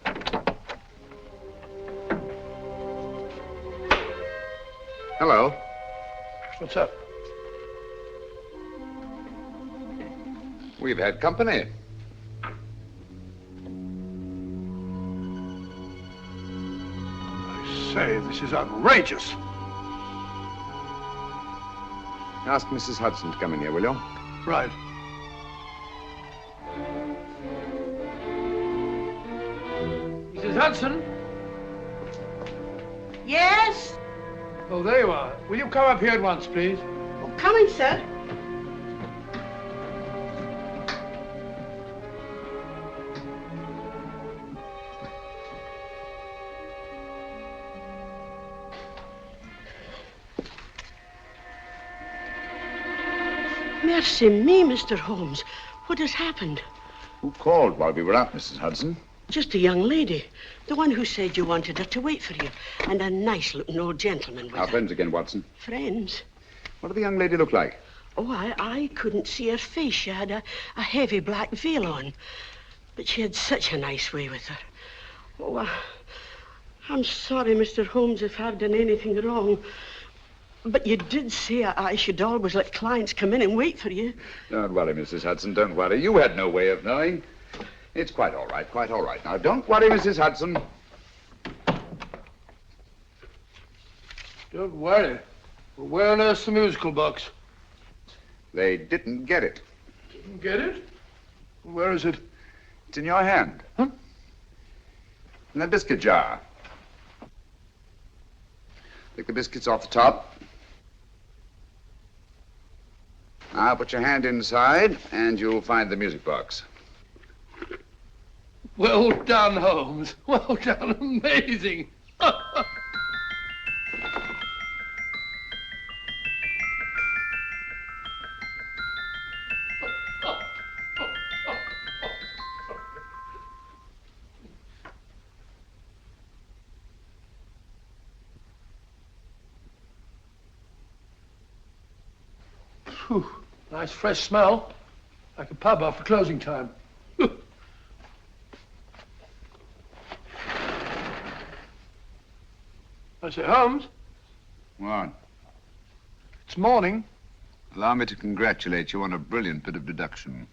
Hello. What's up? We've had company. I say, this is outrageous. Ask Mrs. Hudson to come in here, will you? Right. Mrs. Hudson? Yes? Oh, there you are. Will you come up here at once, please? Oh, coming, sir. Mercy me, Mr. Holmes. What has happened? Who called while we were out, Mrs. Hudson? Just a young lady. The one who said you wanted her to wait for you. And a nice-looking old gentleman with Our her. friends again, Watson. Friends? What did the young lady look like? Oh, I couldn't see her face. She had a heavy black veil on. But she had such a nice way with her. Oh, I'm sorry, Mr. Holmes, if I've done anything wrong. But you did say I should always let clients come in and wait for you. Don't worry, Mrs. Hudson, don't worry. You had no way of knowing. It's quite all right, quite all right. Now, don't worry, Mrs. Hudson. Don't worry. Well, where on earth's the musical box? They didn't get it. Didn't get it? Where is it? It's in your hand. Huh? In that biscuit jar. Take the biscuits off the top. Now put your hand inside, and you'll find the music box. Well done, Holmes. Well done. Amazing. Whew. Nice fresh smell. Like a pub after closing time. I say, Holmes. What? It's morning. Allow me to congratulate you on a brilliant bit of deduction.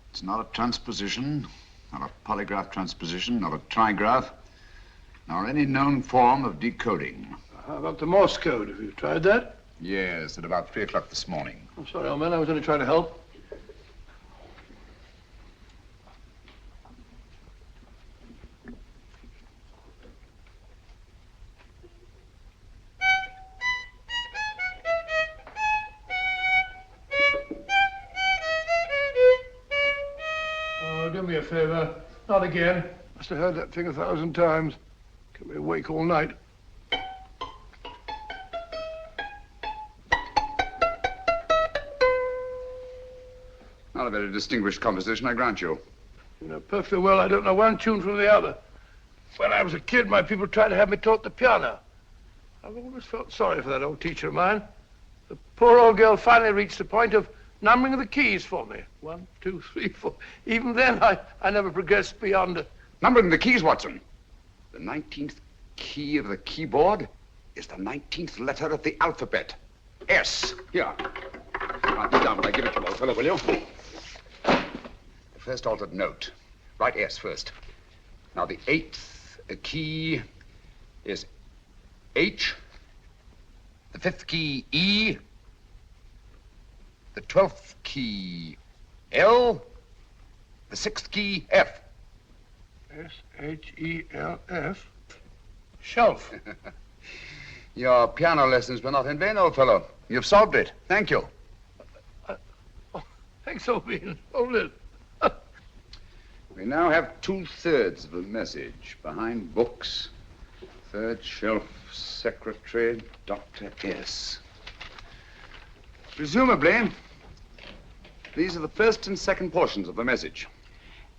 It's not a transposition, not a polygraph transposition, not a trigraph, nor any known form of decoding. How about the Morse code? Have you tried that? Yes, at about 3 o'clock this morning. I'm sorry, old man. I was only trying to help. Oh, do me a favor. Not again. Must have heard that thing 1,000 times. Kept me awake all night. Not a very distinguished composition, I grant you. You know perfectly well I don't know one tune from the other. When I was a kid, my people tried to have me taught the piano. I've always felt sorry for that old teacher of mine. The poor old girl finally reached the point of numbering the keys for me. 1, 2, 3, 4. Even then, I never progressed beyond... Numbering the keys, Watson. The 19th key of the keyboard is the 19th letter of the alphabet. S. Here. Write it down when I give it to you, old fellow, will you? The first altered note. Write S first. Now, the 8th key is H. The 5th key, E. The 12th key, L. The 6th key, F. S-H-E-L-F. Shelf. Your piano lessons were not in vain, old fellow. You've solved it. Thank you. Thanks, old bean. Hold it. We now have 2/3 of the message. Behind books, 3rd shelf, secretary, Dr. S. Presumably, these are the first and second portions of the message.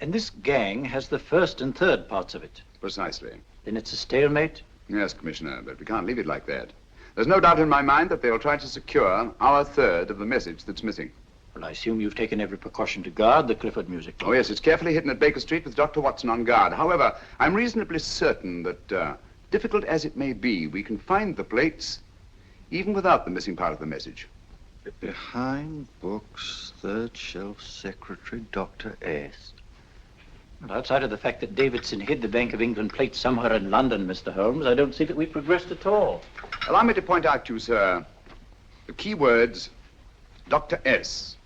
And this gang has the first and third parts of it. Precisely. Then it's a stalemate? Yes, Commissioner, but we can't leave it like that. There's no doubt in my mind that they'll try to secure our third of the message that's missing. Well, I assume you've taken every precaution to guard the Clifford music. Oh, yes, it's carefully hidden at Baker Street with Dr. Watson on guard. However, I'm reasonably certain that, difficult as it may be, we can find the plates even without the missing part of the message. Behind books, 3rd shelf, secretary, Dr. S. Well, outside of the fact that Davidson hid the Bank of England plate somewhere in London, Mr. Holmes, I don't see that we've progressed at all. Allow me to point out to you, sir, the key words Dr. S.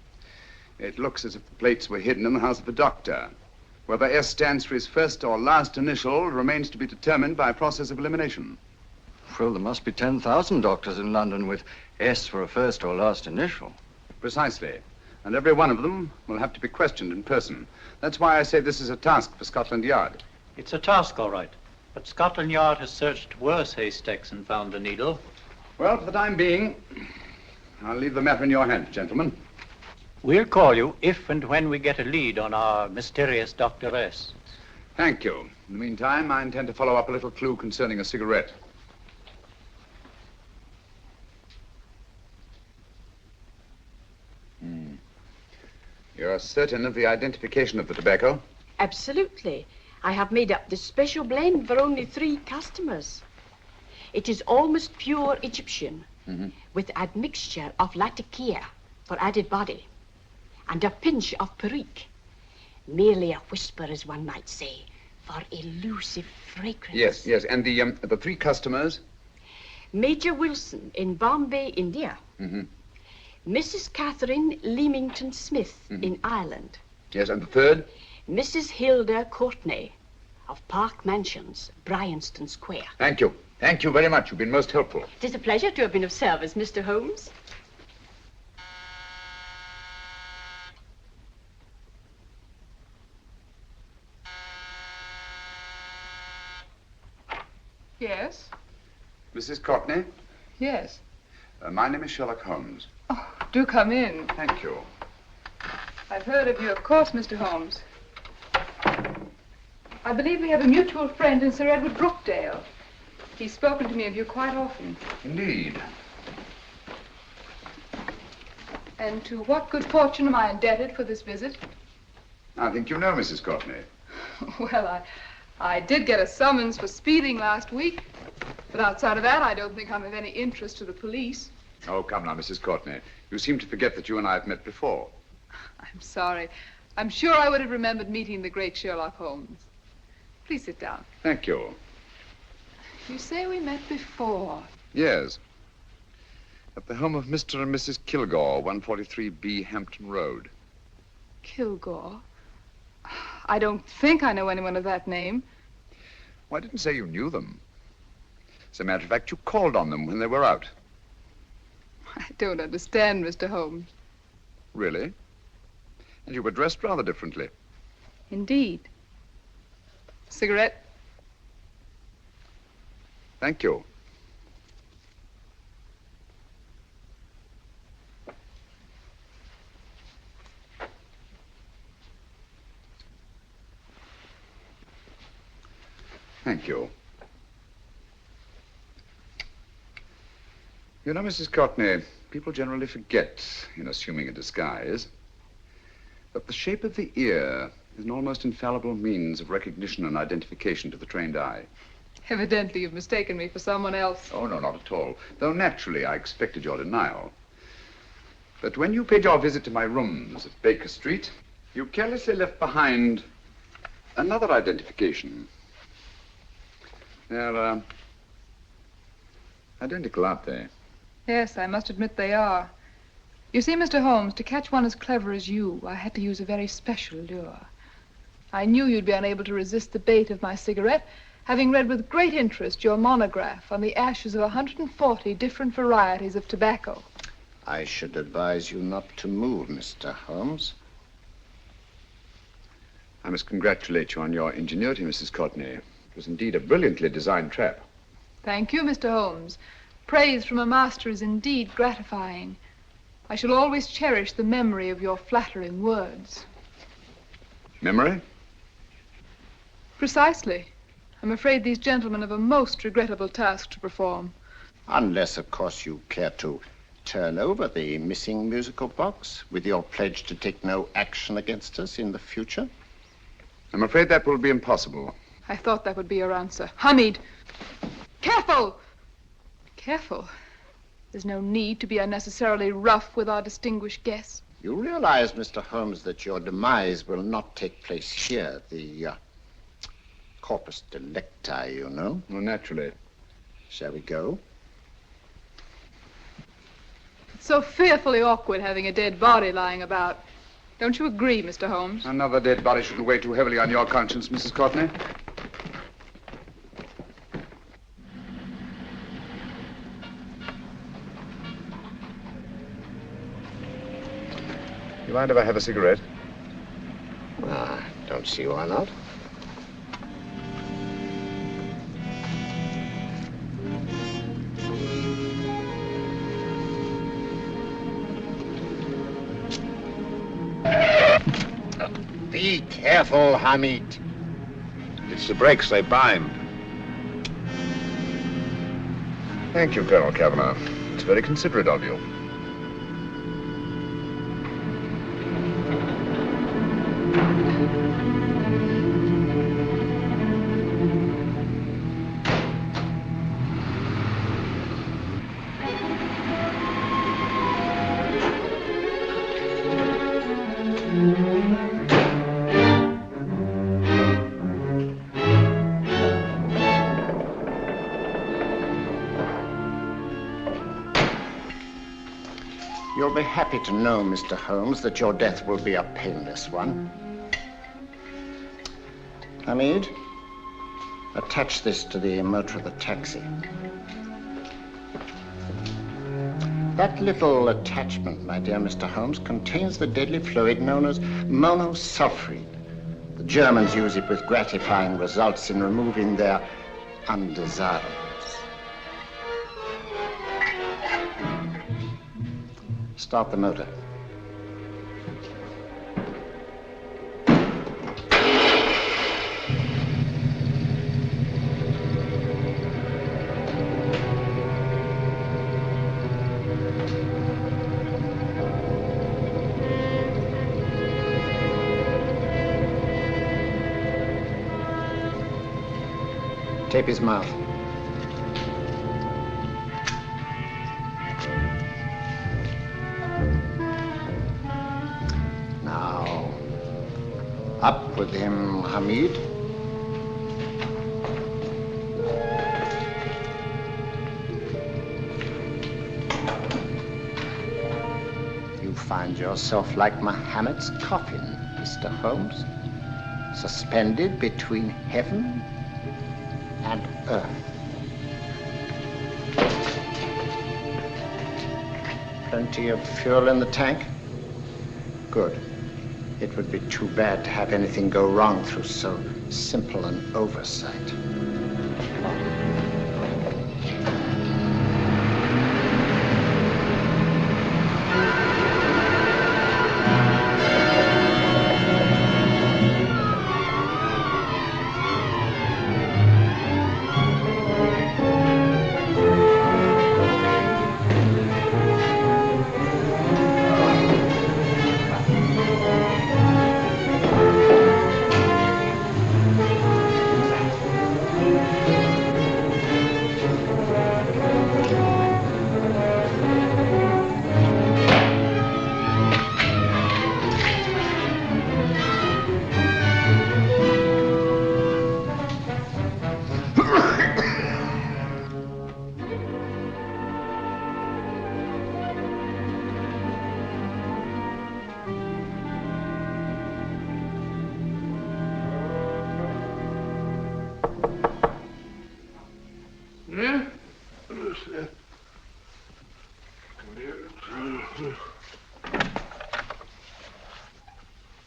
It looks as if the plates were hidden in the house of the doctor. Whether S stands for his first or last initial remains to be determined by a process of elimination. Well, there must be 10,000 doctors in London with S for a first or last initial. Precisely. And every one of them will have to be questioned in person. That's why I say this is a task for Scotland Yard. It's a task, all right. But Scotland Yard has searched worse haystacks and found the needle. Well, for the time being, I'll leave the matter in your hands, gentlemen. We'll call you if and when we get a lead on our mysterious Dr. S. Thank you. In the meantime, I intend to follow up a little clue concerning a cigarette. You're certain of the identification of the tobacco? Absolutely. I have made up this special blend for only 3 customers. It is almost pure Egyptian, with admixture of latakia for added body, and a pinch of perique. Merely a whisper, as one might say, for elusive fragrance. Yes. And the 3 customers? Major Wilson in Bombay, India. Mrs. Catherine Leamington Smith in Ireland. Yes, and the 3rd? Mrs. Hilda Courtney of Park Mansions, Bryanston Square. Thank you. Thank you very much. You've been most helpful. It is a pleasure to have been of service, Mr. Holmes. Yes? Mrs. Courtney? Yes. My name is Sherlock Holmes. Oh, do come in. Thank you. I've heard of you, of course, Mr. Holmes. I believe we have a mutual friend in Sir Edward Brookdale. He's spoken to me of you quite often. Indeed. And to what good fortune am I indebted for this visit? I think you know Mrs. Courtney. Well, I did get a summons for speeding last week. But outside of that, I don't think I'm of any interest to the police. Oh, come now, Mrs. Courtney. You seem to forget that you and I have met before. I'm sorry. I'm sure I would have remembered meeting the great Sherlock Holmes. Please sit down. Thank you. You say we met before. Yes. At the home of Mr. and Mrs. Kilgore, 143B Hampton Road. Kilgore? I don't think I know anyone of that name. Well, I didn't say you knew them. As a matter of fact, you called on them when they were out. I don't understand, Mr. Holmes. Really? And you were dressed rather differently. Indeed. Cigarette? Thank you. Thank you. You know, Mrs. Courtney, people generally forget, in assuming a disguise, that the shape of the ear is an almost infallible means of recognition and identification to the trained eye. Evidently, you've mistaken me for someone else. Oh, no, not at all. Though naturally, I expected your denial. But when you paid your visit to my rooms at Baker Street, you carelessly left behind another identification. They're, identical, aren't they? Yes, I must admit they are. You see, Mr. Holmes, to catch one as clever as you, I had to use a very special lure. I knew you'd be unable to resist the bait of my cigarette, having read with great interest your monograph on the ashes of 140 different varieties of tobacco. I should advise you not to move, Mr. Holmes. I must congratulate you on your ingenuity, Mrs. Courtney. It was indeed a brilliantly designed trap. Thank you, Mr. Holmes. Praise from a master is indeed gratifying. I shall always cherish the memory of your flattering words. Memory? Precisely. I'm afraid these gentlemen have a most regrettable task to perform. Unless, of course, you care to turn over the missing musical box with your pledge to take no action against us in the future. I'm afraid that will be impossible. I thought that would be your answer. Hamid! Careful! Careful. There's no need to be unnecessarily rough with our distinguished guest. You realize, Mr. Holmes, that your demise will not take place here. The corpus delicti, you know. Well, naturally. Shall we go? So fearfully awkward having a dead body lying about. Don't you agree, Mr. Holmes? Another dead body shouldn't weigh too heavily on your conscience, Mrs. Courtney. You mind if I have a cigarette? I don't see why not. Be careful, Hamid. It's the brakes, they bind. Thank you, Colonel Kavanagh. It's very considerate of you. You'll be happy to know, Mr. Holmes, that your death will be a painless one. Hamid, attach this to the motor of the taxi. That little attachment, my dear Mr. Holmes, contains the deadly fluid known as monosulfide. The Germans use it with gratifying results in removing their undesirables. Start the motor. Tape his mouth. Now, up with him, Hamid. You find yourself like Muhammad's coffin, Mr. Holmes, suspended between heaven and earth. Plenty of fuel in the tank? Good. It would be too bad to have anything go wrong through so simple an oversight.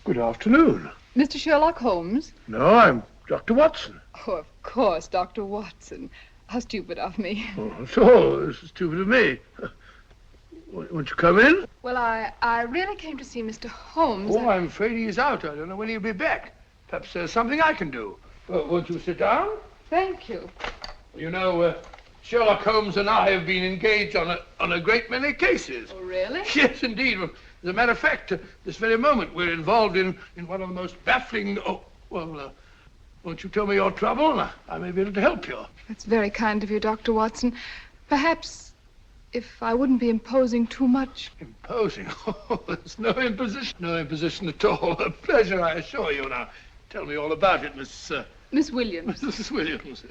Good afternoon. Mr. Sherlock Holmes? No, I'm Dr. Watson. Oh, of course, Dr. Watson. How stupid of me. Oh, so, this is stupid of me. Won't you come in? Well, I really came to see Mr. Holmes. Oh, I'm afraid he's out. I don't know when he'll be back. Perhaps there's something I can do. Won't you sit down? Thank you. You know, Sherlock Holmes and I have been engaged on a great many cases. Oh, really? Yes, indeed. As a matter of fact, this very moment, we're involved in one of the most baffling... Oh, well, won't you tell me your trouble, and I may be able to help you. That's very kind of you, Dr. Watson. Perhaps, if I wouldn't be imposing too much. Imposing? Oh, there's no imposition. No imposition at all. A pleasure, I assure you. Now, tell me all about it, Miss Williams. Mrs. Williams.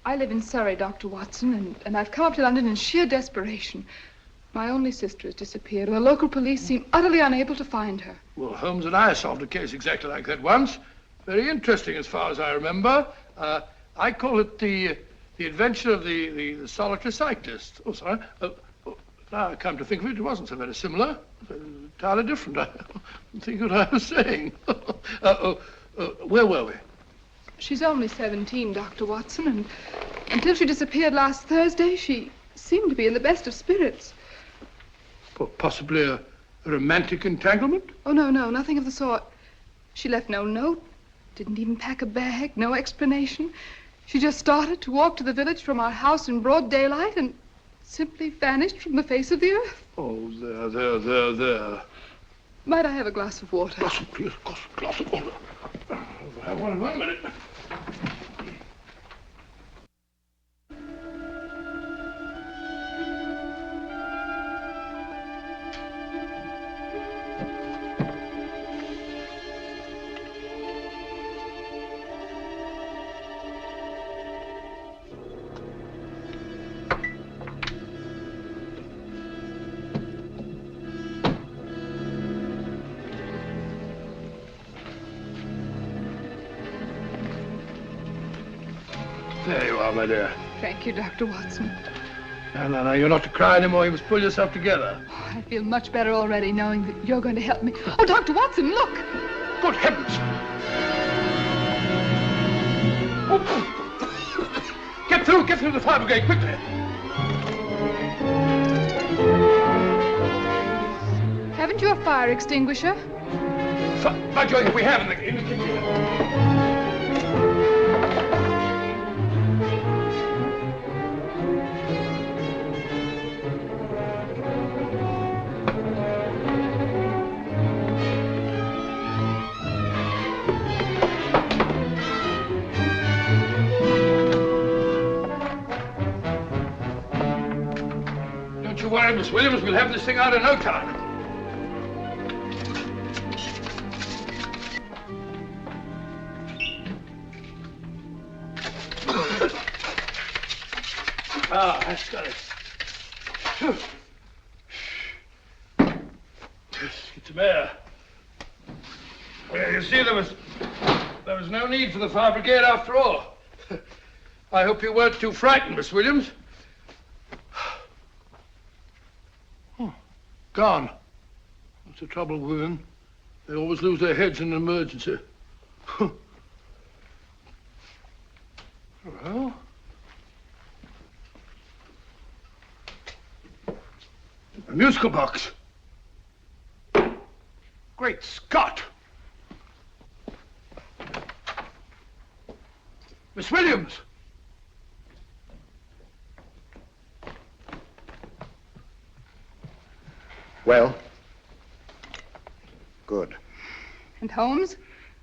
I live in Surrey, Dr. Watson, and I've come up to London in sheer desperation. My only sister has disappeared, and the local police seem utterly unable to find her. Well, Holmes and I solved a case exactly like that once. Very interesting as far as I remember. I call it the adventure of the solitary cyclist. Oh, sorry. Now I come to think of it, it wasn't so very similar. Entirely different. I don't think what I was saying. Where were we? She's only 17, Dr. Watson, and until she disappeared last Thursday, she seemed to be in the best of spirits. Possibly a romantic entanglement? Oh, no, nothing of the sort. She left no note, didn't even pack a bag, no explanation. She just started to walk to the village from our house in broad daylight and simply vanished from the face of the earth. Oh, there. Might I have a glass of water? Glass of water. Have one in 1 minute. There you are, my dear. Thank you, Dr. Watson. No, you're not to cry anymore. You must pull yourself together. Oh, I feel much better already knowing that you're going to help me. Oh, Dr. Watson, look! Good heavens! Get through the fire brigade, quickly! Haven't you a fire extinguisher? By Jove, we have in the kitchen. Don't you worry, Miss Williams. We'll have this thing out in no time. That's got it. Get some air. Well, you see, there was no need for the fire brigade after all. I hope you weren't too frightened, Miss Williams. Oh, gone. That's the trouble with women. They always lose their heads in an emergency. Well... a musical box. Great Scott! Miss Williams! Well? Good. And Holmes?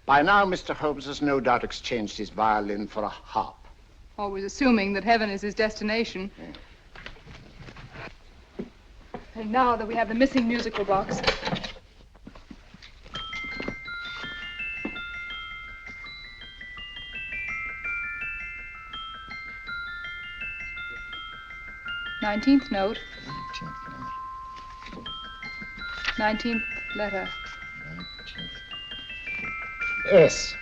By now, Mr. Holmes has no doubt exchanged his violin for a harp. Always assuming that heaven is his destination. Yeah. And now that we have the missing musical box. Nineteenth note. 19th letter. Yes.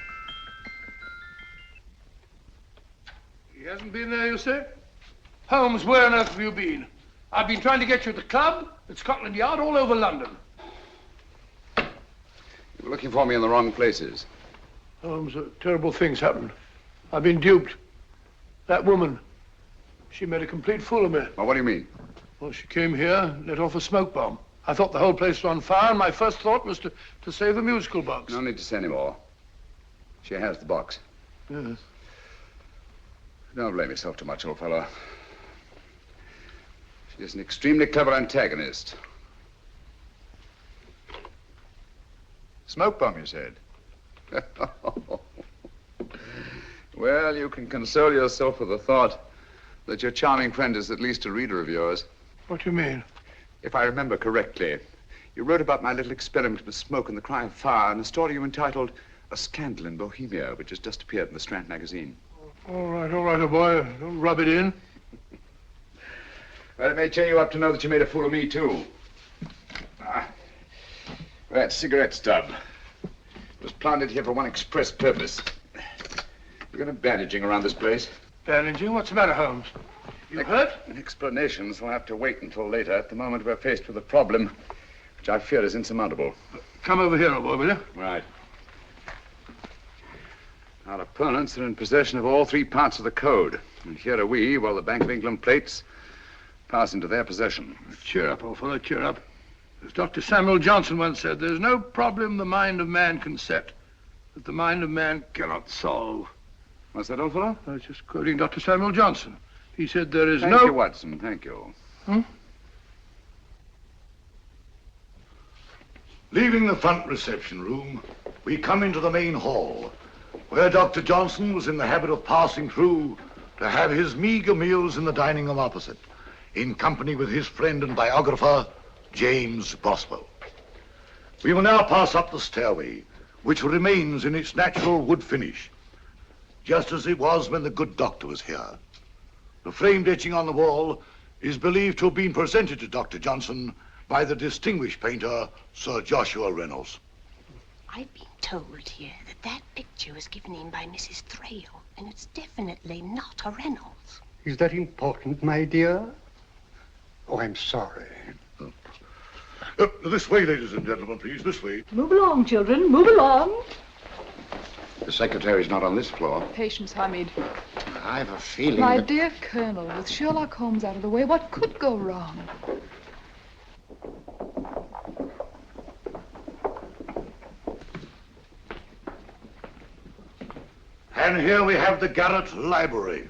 He hasn't been there, you say? Holmes, where on earth have you been? I've been trying to get you at the club, at Scotland Yard, all over London. You were looking for me in the wrong places. Holmes, terrible things happened. I've been duped. That woman, she made a complete fool of me. Well, what do you mean? Well, she came here, let off a smoke bomb. I thought the whole place was on fire, and my first thought was to save the musical box. No need to say any more. She has the box. Yes. Don't blame yourself too much, old fellow. She's an extremely clever antagonist. Smoke bomb, you said? Well, you can console yourself with the thought that your charming friend is at least a reader of yours. What do you mean? If I remember correctly, you wrote about my little experiment with smoke and the cry of fire in a story you entitled Escándalo in Bohemia, which has just appeared in the Strand magazine. All right, old boy. Don't rub it in. Well, it may cheer you up to know that you made a fool of me, too. That cigarette stub was planted here for one express purpose. You're going to bandaging around this place. Bandaging? What's the matter, Holmes? You hurt? Explanations will have to wait until later. At the moment, we're faced with a problem which I fear is insurmountable. Come over here, old boy, will you? Right. Our opponents are in possession of all three parts of the code. And here are we, while the Bank of England plates pass into their possession. Cheer up, old fellow, cheer up. As Dr. Samuel Johnson once said, there's no problem the mind of man can set that the mind of man cannot solve. What's that, old fellow? I was just quoting Dr. Samuel Johnson. He said there is Thank you, Watson. Thank you. Leaving the front reception room, we come into the main hall, where Dr. Johnson was in the habit of passing through to have his meager meals in the dining room opposite, in company with his friend and biographer, James Boswell. We will now pass up the stairway, which remains in its natural wood finish, just as it was when the good doctor was here. The framed etching on the wall is believed to have been presented to Dr. Johnson by the distinguished painter, Sir Joshua Reynolds. I've been told here that that picture was given in by Mrs. Thrale, and it's definitely not a Reynolds. Is that important, my dear? Oh, I'm sorry. This way, ladies and gentlemen, please, this way. Move along, children, move along. The secretary's not on this floor. Patience, Hamid. I've a feeling My that... dear Colonel, with Sherlock Holmes out of the way, what could go wrong? And here we have the Garrett Library,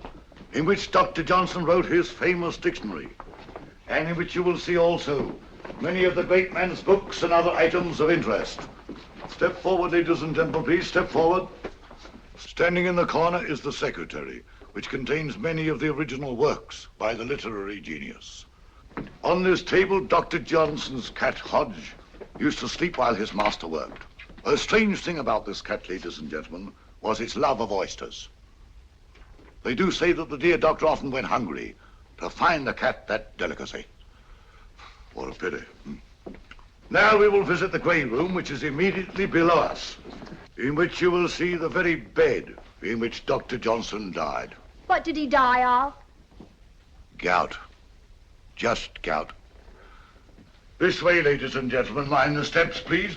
in which Dr. Johnson wrote his famous dictionary, and in which you will see also many of the great man's books and other items of interest. Step forward, ladies and gentlemen, please, step forward. Standing in the corner is the secretary, which contains many of the original works by the literary genius. On this table, Dr. Johnson's cat, Hodge, used to sleep while his master worked. A strange thing about this cat, ladies and gentlemen, was its love of oysters. They do say that the dear doctor often went hungry to find the cat that delicacy. What a pity. Now we will visit the grey room, which is immediately below us, in which you will see the very bed in which Dr. Johnson died. What did he die of? Gout. Just gout. This way, ladies and gentlemen. Mind the steps, please.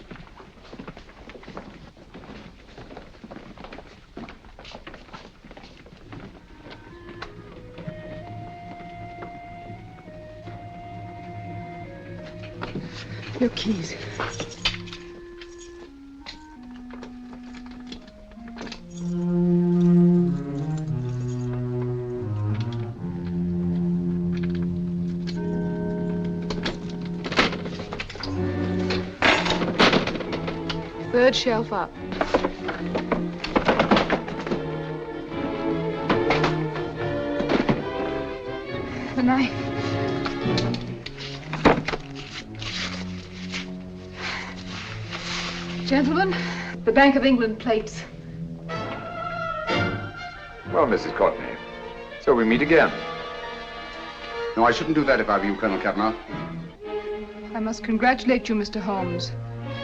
Your keys. Third shelf up. The knife. Gentlemen, the Bank of England plates. Well, Mrs. Courtney, so we meet again. No, I shouldn't do that if I were you, Colonel Cavanaugh. I must congratulate you, Mr. Holmes.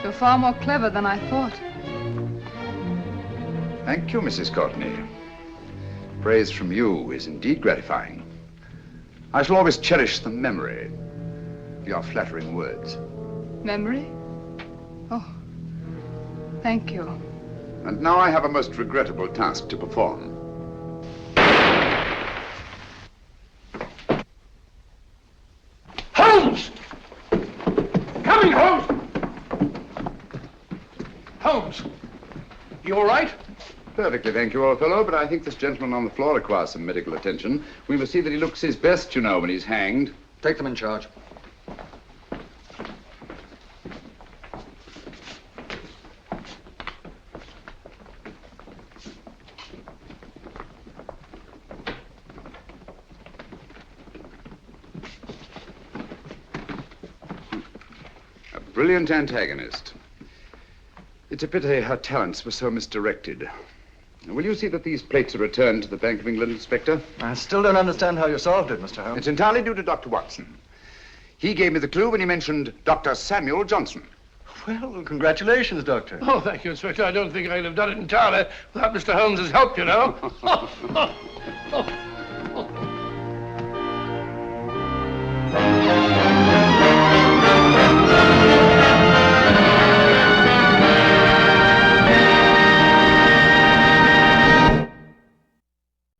You're far more clever than I thought. Thank you, Mrs. Courtney. Praise from you is indeed gratifying. I shall always cherish the memory of your flattering words. Memory? Oh, thank you. And now I have a most regrettable task to perform. Holmes! Coming, Holmes! Holmes, you all right? Perfectly, thank you, old fellow, but I think this gentleman on the floor requires some medical attention. We must see that he looks his best, you know, when he's hanged. Take them in charge. A brilliant antagonist. It's a pity her talents were so misdirected. Will you see that these plates are returned to the Bank of England, Inspector? I still don't understand how you solved it, Mr. Holmes. It's entirely due to Dr. Watson. He gave me the clue when he mentioned Dr. Samuel Johnson. Well, congratulations, Doctor. Oh, thank you, Inspector. I don't think I'd have done it entirely without Mr. Holmes's help, you know.